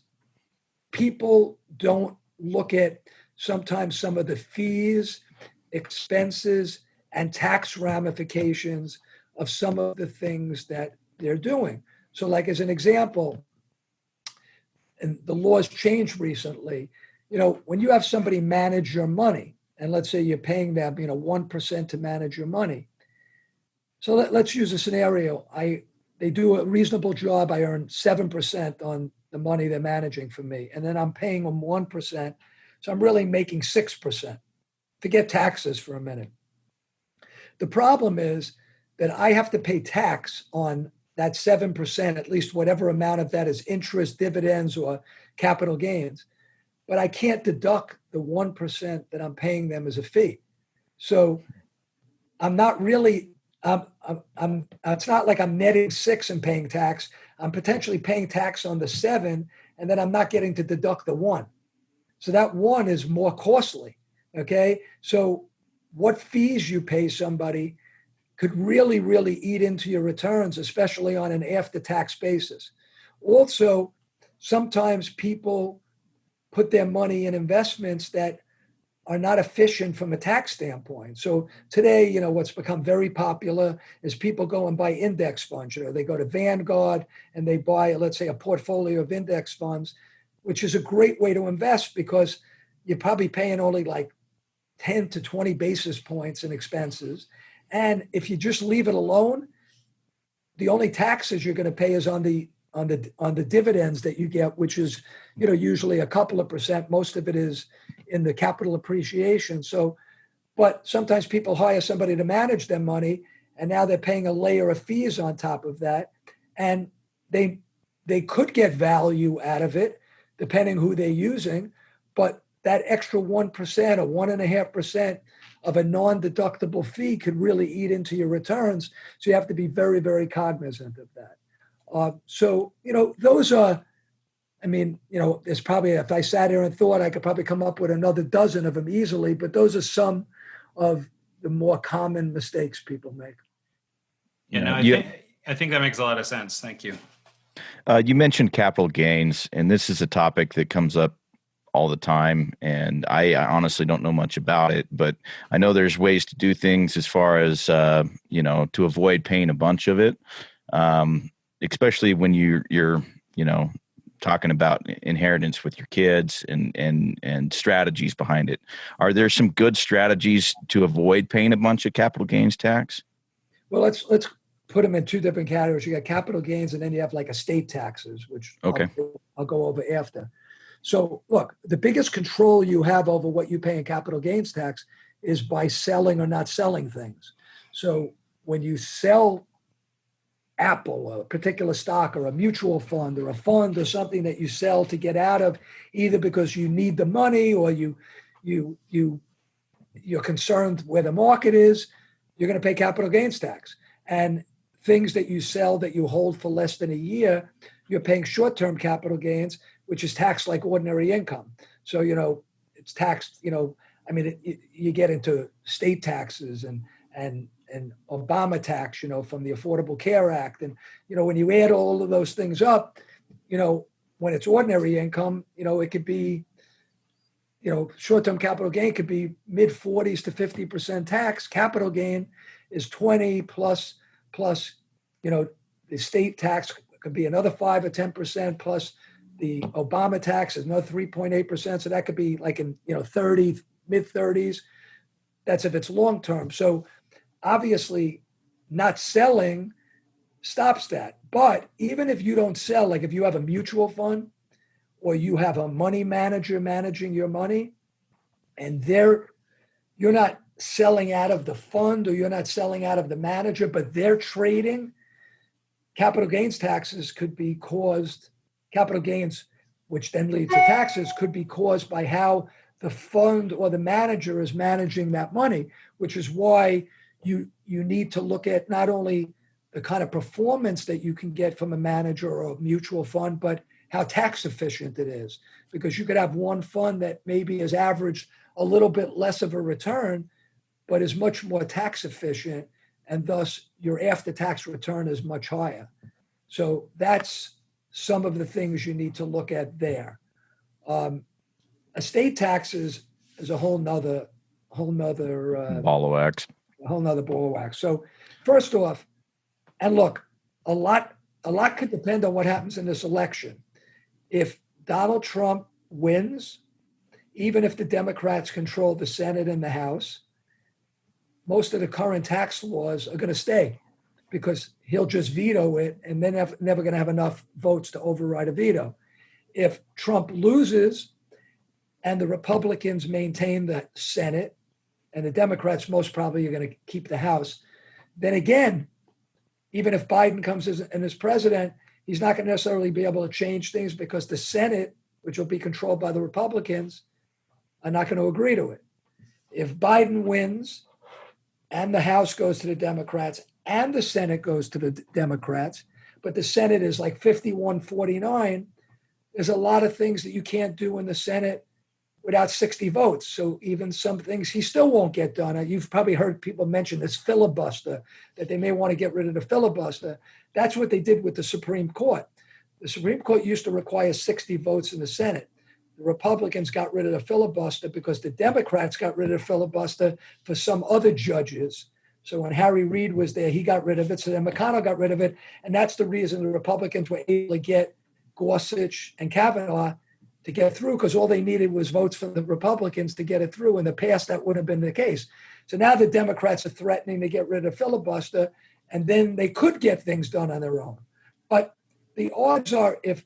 people don't look at sometimes some of the fees, expenses, and tax ramifications of some of the things that they're doing. So like as an example, and the laws changed recently, when you have somebody manage your money, and let's say you're paying them, 1% to manage your money. So let's use a scenario. They do a reasonable job. I earn 7% on the money they're managing for me. And then I'm paying them 1%. So I'm really making 6%. Forget taxes for a minute. The problem is that I have to pay tax on that 7%, at least whatever amount of that is interest, dividends, or capital gains. But I can't deduct the 1% that I'm paying them as a fee. So I'm not really, it's not like I'm netting 6 and paying tax. I'm potentially paying tax on the 7, and then I'm not getting to deduct the 1. So that 1 is more costly. Okay. So what fees you pay somebody could really, really eat into your returns, especially on an after-tax basis. Also, sometimes people put their money in investments that are not efficient from a tax standpoint. So today, what's become very popular is people go and buy index funds. They go to Vanguard and they buy, let's say, a portfolio of index funds, which is a great way to invest because you're probably paying only like 10 to 20 basis points in expenses. And if you just leave it alone, the only taxes you're going to pay is on the dividends that you get, which is, usually a couple of percent. Most of it is in the capital appreciation. So, but sometimes people hire somebody to manage their money, and now they're paying a layer of fees on top of that. And they could get value out of it, depending who they're using, but that extra 1% or 1.5% of a non-deductible fee could really eat into your returns. So you have to be very, very cognizant of that. So, those are, there's probably, if I sat here and thought, I could probably come up with another dozen of them easily, but those are some of the more common mistakes people make. I think that makes a lot of sense. Thank you. You mentioned capital gains, and this is a topic that comes up all the time, and I honestly don't know much about it, but I know there's ways to do things as far as to avoid paying a bunch of it, especially when you're talking about inheritance with your kids and strategies behind it. Are there some good strategies to avoid paying a bunch of capital gains tax? Well, let's put them in two different categories. You got capital gains, and then you have like estate taxes, which okay. I'll go over after. So look, the biggest control you have over what you pay in capital gains tax is by selling or not selling things. So when you sell Apple, a particular stock, or a mutual fund, or a fund, or something that you sell to get out of, either because you need the money or you're concerned where the market is, you're going to pay capital gains tax. And things that you sell that you hold for less than a year, you're paying short-term capital gains, which is taxed like ordinary income. So, it's taxed, you get into state taxes and Obama tax, from the Affordable Care Act. And, when you add all of those things up, when it's ordinary income, it could be, short-term capital gain could be mid 40s to 50% tax. Capital gain is 20 plus, the state tax could be another 5 or 10% plus the Obama tax is another 3.8%. So that could be like in, 30, mid 30s. That's if it's long-term. So obviously not selling stops that. But even if you don't sell, like if you have a mutual fund or you have a money manager managing your money, and you're not selling out of the fund or you're not selling out of the manager, but they're trading, capital gains taxes could be caused, capital gains, which then lead to taxes, could be caused by how the fund or the manager is managing that money, which is why you need to look at not only the kind of performance that you can get from a manager or a mutual fund, but how tax efficient it is. Because you could have one fund that maybe has averaged a little bit less of a return, but is much more tax efficient, and thus your after-tax return is much higher. So that's some of the things you need to look at there. Estate taxes is a whole nother Ball of wax. ball of wax. So first off, and look, a lot could depend on what happens in this election. If Donald Trump wins, even if the Democrats control the Senate and the House, most of the current tax laws are going to stay because he'll just veto it and then never going to have enough votes to override a veto. If Trump loses and the Republicans maintain the Senate and the Democrats most probably are going to keep the House, then again, even if Biden comes in as president, he's not going to necessarily be able to change things because the Senate, which will be controlled by the Republicans, are not going to agree to it. If Biden wins and the House goes to the Democrats and the Senate goes to the Democrats, but the Senate is like 51-49, there's a lot of things that you can't do in the Senate without 60 votes. So even some things he still won't get done. You've probably heard people mention this filibuster, that they may want to get rid of the filibuster. That's what they did with the Supreme Court. The Supreme Court used to require 60 votes in the Senate. The Republicans got rid of the filibuster because the Democrats got rid of the filibuster for some other judges. So when Harry Reid was there, he got rid of it. So then McConnell got rid of it. And that's the reason the Republicans were able to get Gorsuch and Kavanaugh to get through, because all they needed was votes from the Republicans to get it through. In the past, that would have been the case. So now the Democrats are threatening to get rid of filibuster, and then they could get things done on their own. But the odds are, if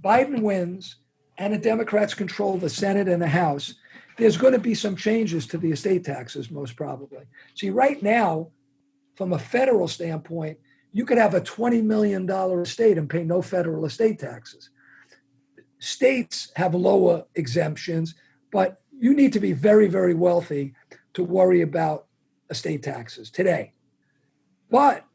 Biden wins and the Democrats control the Senate and the House, there's going to be some changes to the estate taxes, most probably. See, right now, from a federal standpoint, you could have a $20 million estate and pay no federal estate taxes. States have lower exemptions, but you need to be very, very wealthy to worry about estate taxes today. But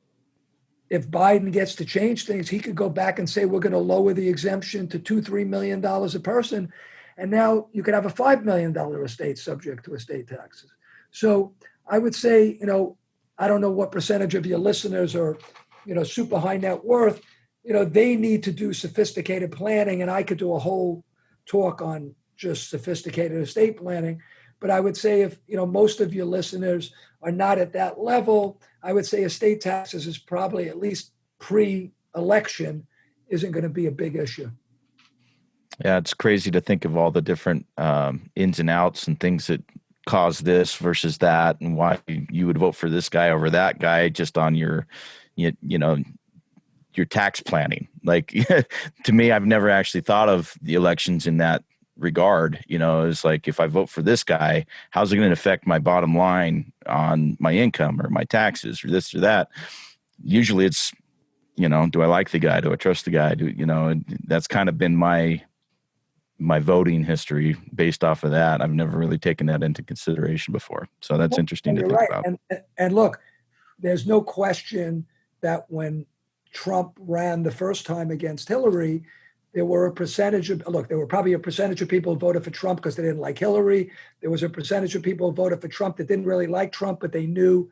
if Biden gets to change things, he could go back and say, we're going to lower the exemption to $2-3 million a person. And now you could have a $5 million estate subject to estate taxes. So I would say, I don't know what percentage of your listeners are, super high net worth. They need to do sophisticated planning, and I could do a whole talk on just sophisticated estate planning. But I would say if, most of your listeners are not at that level, I would say estate taxes is probably, at least pre-election, isn't going to be a big issue. Yeah, it's crazy to think of all the different ins and outs and things that cause this versus that, and why you would vote for this guy over that guy just on your tax planning. Like, to me, I've never actually thought of the elections in that regard. It's like, if I vote for this guy, how's it going to affect my bottom line on my income or my taxes or this or that? Usually it's, do I like the guy? Do I trust the guy? That's kind of been my voting history based off of that. I've never really taken that into consideration before. So that's interesting to think about. And look, there's no question that when Trump ran the first time against Hillary, there were probably a percentage of people who voted for Trump because they didn't like Hillary. There was a percentage of people who voted for Trump that didn't really like Trump, but they knew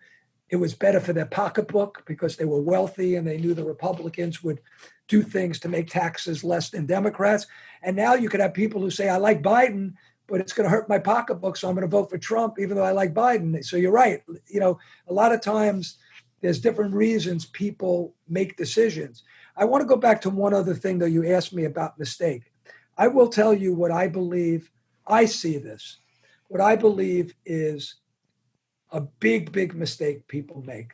it was better for their pocketbook because they were wealthy and they knew the Republicans would do things to make taxes less than Democrats. And now you could have people who say, I like Biden, but it's going to hurt my pocketbook, so I'm going to vote for Trump, even though I like Biden. So you're right. A lot of times there's different reasons people make decisions. I want to go back to one other thing, though. You asked me about mistake. I will tell you what I believe. I see this. What I believe is a big, big mistake people make.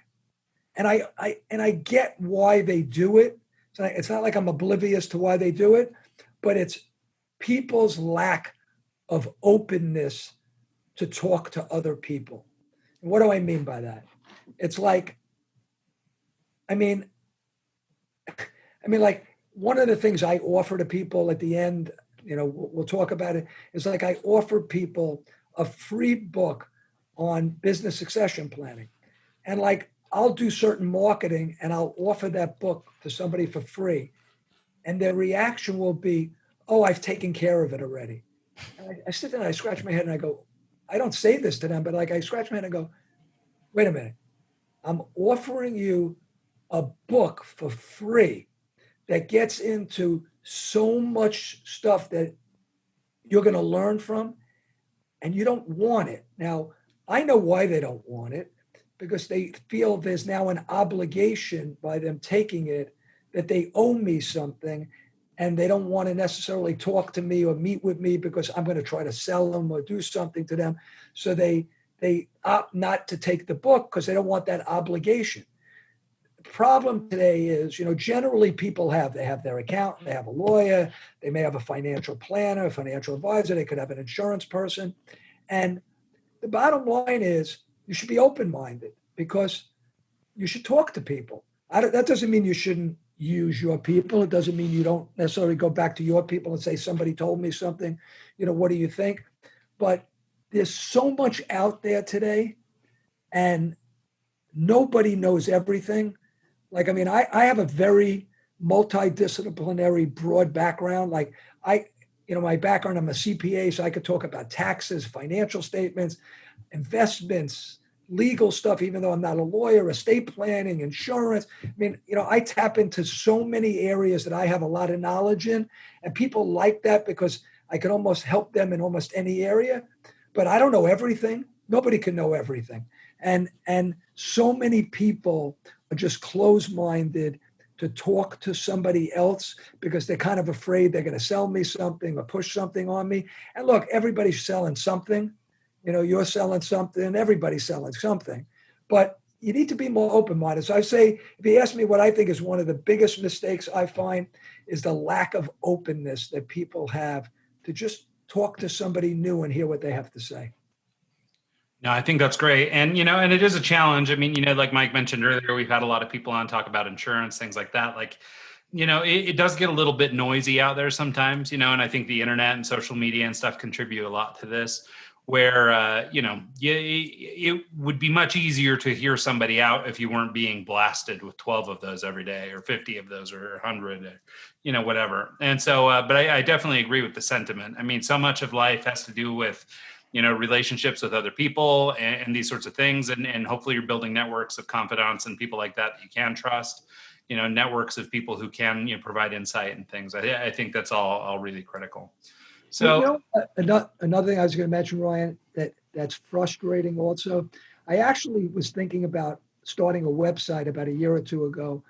And I get why they do it. It's not like I'm oblivious to why they do it, but it's people's lack of openness to talk to other people. And what do I mean by that? It's like, like one of the things I offer to people at the end, we'll talk about it. It's like I offer people a free book on business succession planning. And like, I'll do certain marketing and I'll offer that book to somebody for free. And their reaction will be, oh, I've taken care of it already. And I sit there and I scratch my head and I go, I don't say this to them, but like I scratch my head and I go, wait a minute. I'm offering you a book for free that gets into so much stuff that you're going to learn from, and you don't want it. Now, I know why they don't want it, because they feel there's now an obligation by them taking it that they owe me something, and they don't want to necessarily talk to me or meet with me because I'm going to try to sell them or do something to them. So they opt not to take the book because they don't want that obligation. The problem today is, generally people they have their accountant, they have a lawyer, they may have a financial planner, a financial advisor, they could have an insurance person. And the bottom line is you should be open-minded because you should talk to people. That doesn't mean you shouldn't use your people. It doesn't mean you don't necessarily go back to your people and say, somebody told me something, what do you think? But there's so much out there today and nobody knows everything. Like, I have a very multidisciplinary, broad background. Like my background, I'm a CPA, so I could talk about taxes, financial statements, investments, legal stuff, even though I'm not a lawyer, estate planning, insurance. I tap into so many areas that I have a lot of knowledge in, and people like that because I can almost help them in almost any area, but I don't know everything. Nobody can know everything. And so many people are just closed-minded to talk to somebody else because they're kind of afraid they're going to sell me something or push something on me. And look, everybody's selling something. You're selling something, everybody's selling something. But you need to be more open-minded. So I say, if you ask me what I think is one of the biggest mistakes I find is the lack of openness that people have to just talk to somebody new and hear what they have to say. No, I think that's great. And, and it is a challenge. Like Mike mentioned earlier, we've had a lot of people on talk about insurance, things like that. Like, it does get a little bit noisy out there sometimes, and I think the internet and social media and stuff contribute a lot to this, where, it would be much easier to hear somebody out if you weren't being blasted with 12 of those every day or 50 of those or 100, or, whatever. And so, but I definitely agree with the sentiment. So much of life has to do with, relationships with other people and these sorts of things. And hopefully you're building networks of confidants and people like that you can trust, networks of people who can provide insight and things. I think that's all really critical. So another thing I was going to mention, Ryan, that's frustrating also. I actually was thinking about starting a website about a year or two ago,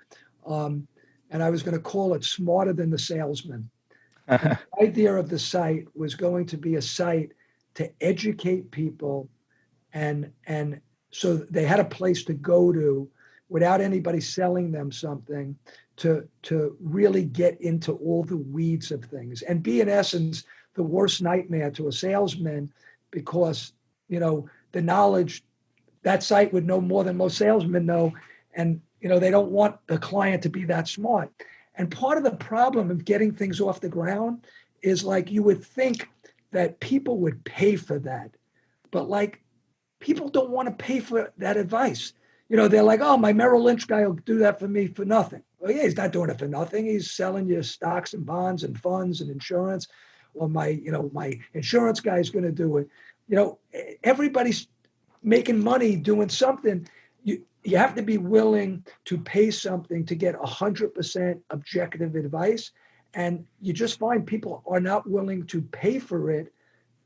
and I was going to call it Smarter Than the Salesman. The idea of the site was going to be a site to educate people, and so they had a place to go to without anybody selling them something, to really get into all the weeds of things and be, in essence, the worst nightmare to a salesman, because the knowledge, that site would know more than most salesmen know, and they don't want the client to be that smart. And part of the problem of getting things off the ground is, like, you would think that people would pay for that, but like, people don't want to pay for that advice. They're like, oh, my Merrill Lynch guy will do that for me for nothing. Well, yeah, he's not doing it for nothing. He's selling you stocks and bonds and funds and insurance. Or my insurance guy is going to do it. Everybody's making money doing something. You have to be willing to pay something to get 100% objective advice. And you just find people are not willing to pay for it.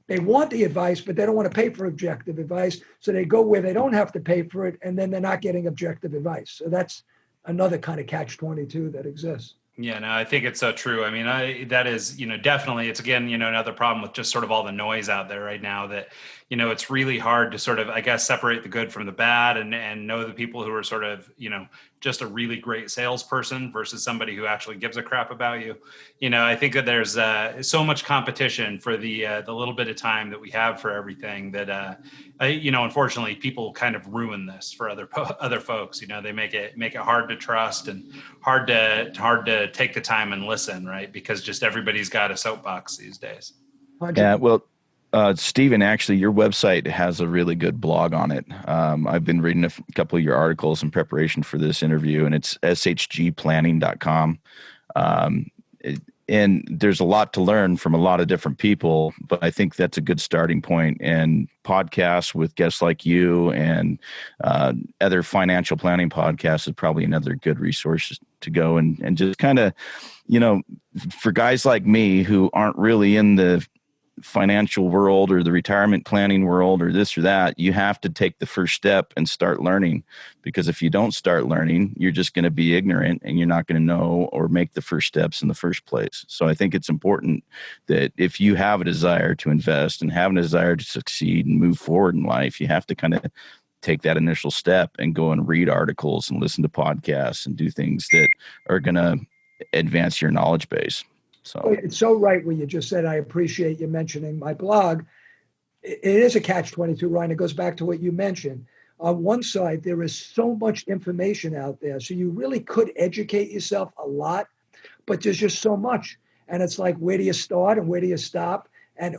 They want the advice, but they don't want to pay for objective advice. So they go where they don't have to pay for it, and then they're not getting objective advice. So that's another kind of catch-22 that exists. Yeah, no, I think it's so true. That is, definitely, it's again, another problem with just sort of all the noise out there right now that, it's really hard to sort of, I guess, separate the good from the bad and know the people who are sort of, just a really great salesperson versus somebody who actually gives a crap about you. I think that there's so much competition for the little bit of time that we have for everything that, unfortunately, people kind of ruin this for other folks. They make it hard to trust and hard to take the time and listen, right? Because just everybody's got a soapbox these days. Yeah, well, Steven, actually, your website has a really good blog on it. I've been reading a couple of your articles in preparation for this interview, and it's shgplanning.com. And there's a lot to learn from a lot of different people, but I think that's a good starting point. And podcasts with guests like you and other financial planning podcasts is probably another good resource to go and just kind of, for guys like me who aren't really in the financial world or the retirement planning world or this or that, you have to take the first step and start learning, because if you don't start learning, you're just going to be ignorant and you're not going to know or make the first steps in the first place. So I think it's important that if you have a desire to invest and have a desire to succeed and move forward in life, you have to kind of take that initial step and go and read articles and listen to podcasts and do things that are going to advance your knowledge base. So it's so right what you just said. I appreciate you mentioning my blog. It is a catch-22, Ryan. It goes back to what you mentioned. On one side, there is so much information out there. So you really could educate yourself a lot, but there's just so much. And it's like, where do you start and where do you stop? And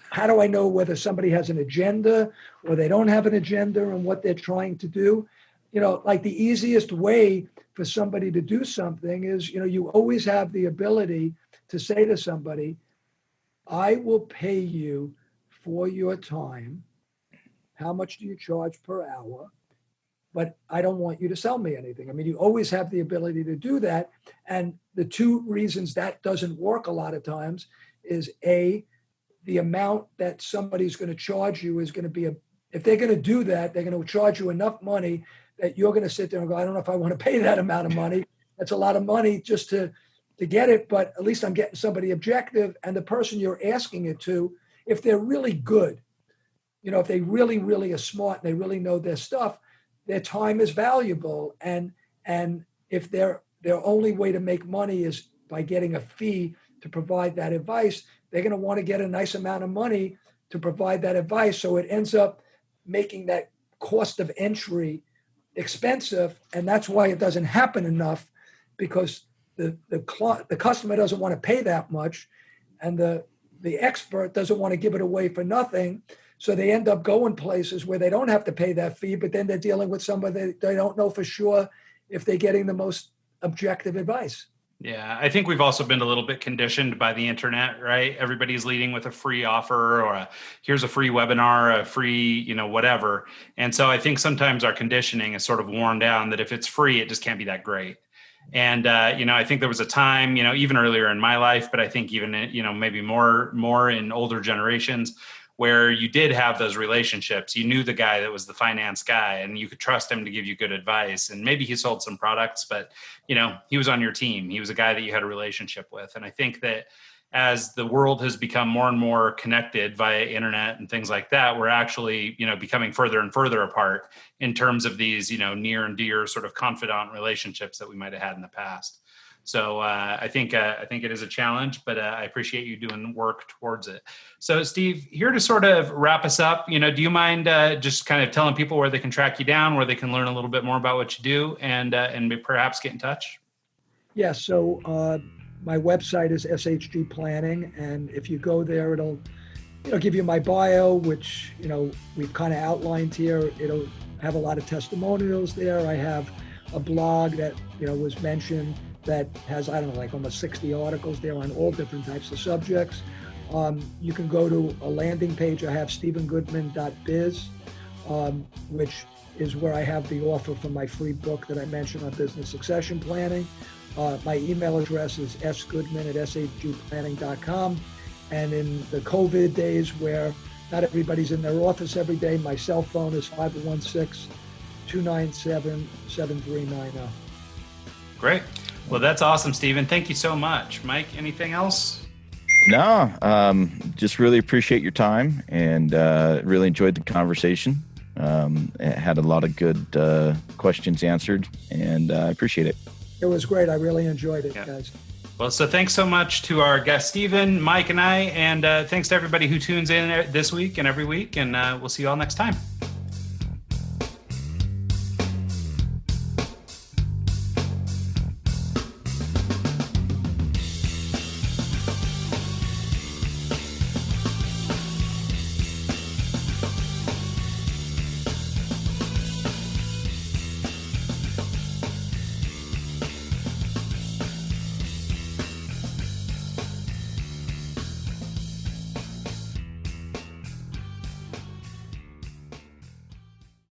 how do I know whether somebody has an agenda or they don't have an agenda and what they're trying to do? Like the easiest way for somebody to do something is, you always have the ability to say to somebody, I will pay you for your time. How much do you charge per hour? But I don't want you to sell me anything. I mean, you always have the ability to do that. And the two reasons that doesn't work a lot of times is A, the amount that somebody's going to charge you is going to be if they're going to do that, they're going to charge you enough money that you're going to sit there and go, I don't know if I want to pay that amount of money. That's a lot of money just to get it, but at least I'm getting somebody objective. And the person you're asking it to, if they're really good, if they really, really are smart and they really know their stuff, their time is valuable. And if their only way to make money is by getting a fee to provide that advice, they're going to want to get a nice amount of money to provide that advice. So it ends up making that cost of entry expensive. And that's why it doesn't happen enough, because the customer doesn't want to pay that much, and the expert doesn't want to give it away for nothing. So they end up going places where they don't have to pay that fee, but then they're dealing with somebody they don't know for sure if they're getting the most objective advice. Yeah, I think we've also been a little bit conditioned by the internet, right? Everybody's leading with a free offer or here's a free webinar, a free, whatever. And so I think sometimes our conditioning is sort of worn down that if it's free, it just can't be that great. And, I think there was a time, even earlier in my life, but I think even, maybe more in older generations where you did have those relationships. You knew the guy that was the finance guy and you could trust him to give you good advice. And maybe he sold some products, but, he was on your team. He was a guy that you had a relationship with. And I think that as the world has become more and more connected via internet and things like that, we're actually, becoming further and further apart in terms of these, near and dear sort of confidant relationships that we might have had in the past. So I think it is a challenge, but I appreciate you doing work towards it. So Steve, here to sort of wrap us up, do you mind just kind of telling people where they can track you down, where they can learn a little bit more about what you do and perhaps get in touch? Yeah. So my website is SHG Planning, and if you go there, it'll give you my bio, which we've kind of outlined here. It'll have a lot of testimonials there. I have a blog that was mentioned that has like almost 60 articles there on all different types of subjects. You can go to a landing page. I have stevengoodman.biz, which is where I have the offer for my free book that I mentioned on business succession planning. My email address is sgoodman@shgplanning.com. And in the COVID days where not everybody's in their office every day, my cell phone is 516-297-7390. Great. Well, that's awesome, Steven. Thank you so much. Mike, anything else? No, just really appreciate your time and really enjoyed the conversation. It had a lot of good questions answered, and I appreciate it. It was great. I really enjoyed it, Yeah. guys. Well, so thanks so much to our guest, Steven, Mike, and I, and thanks to everybody who tunes in this week and every week, and we'll see you all next time.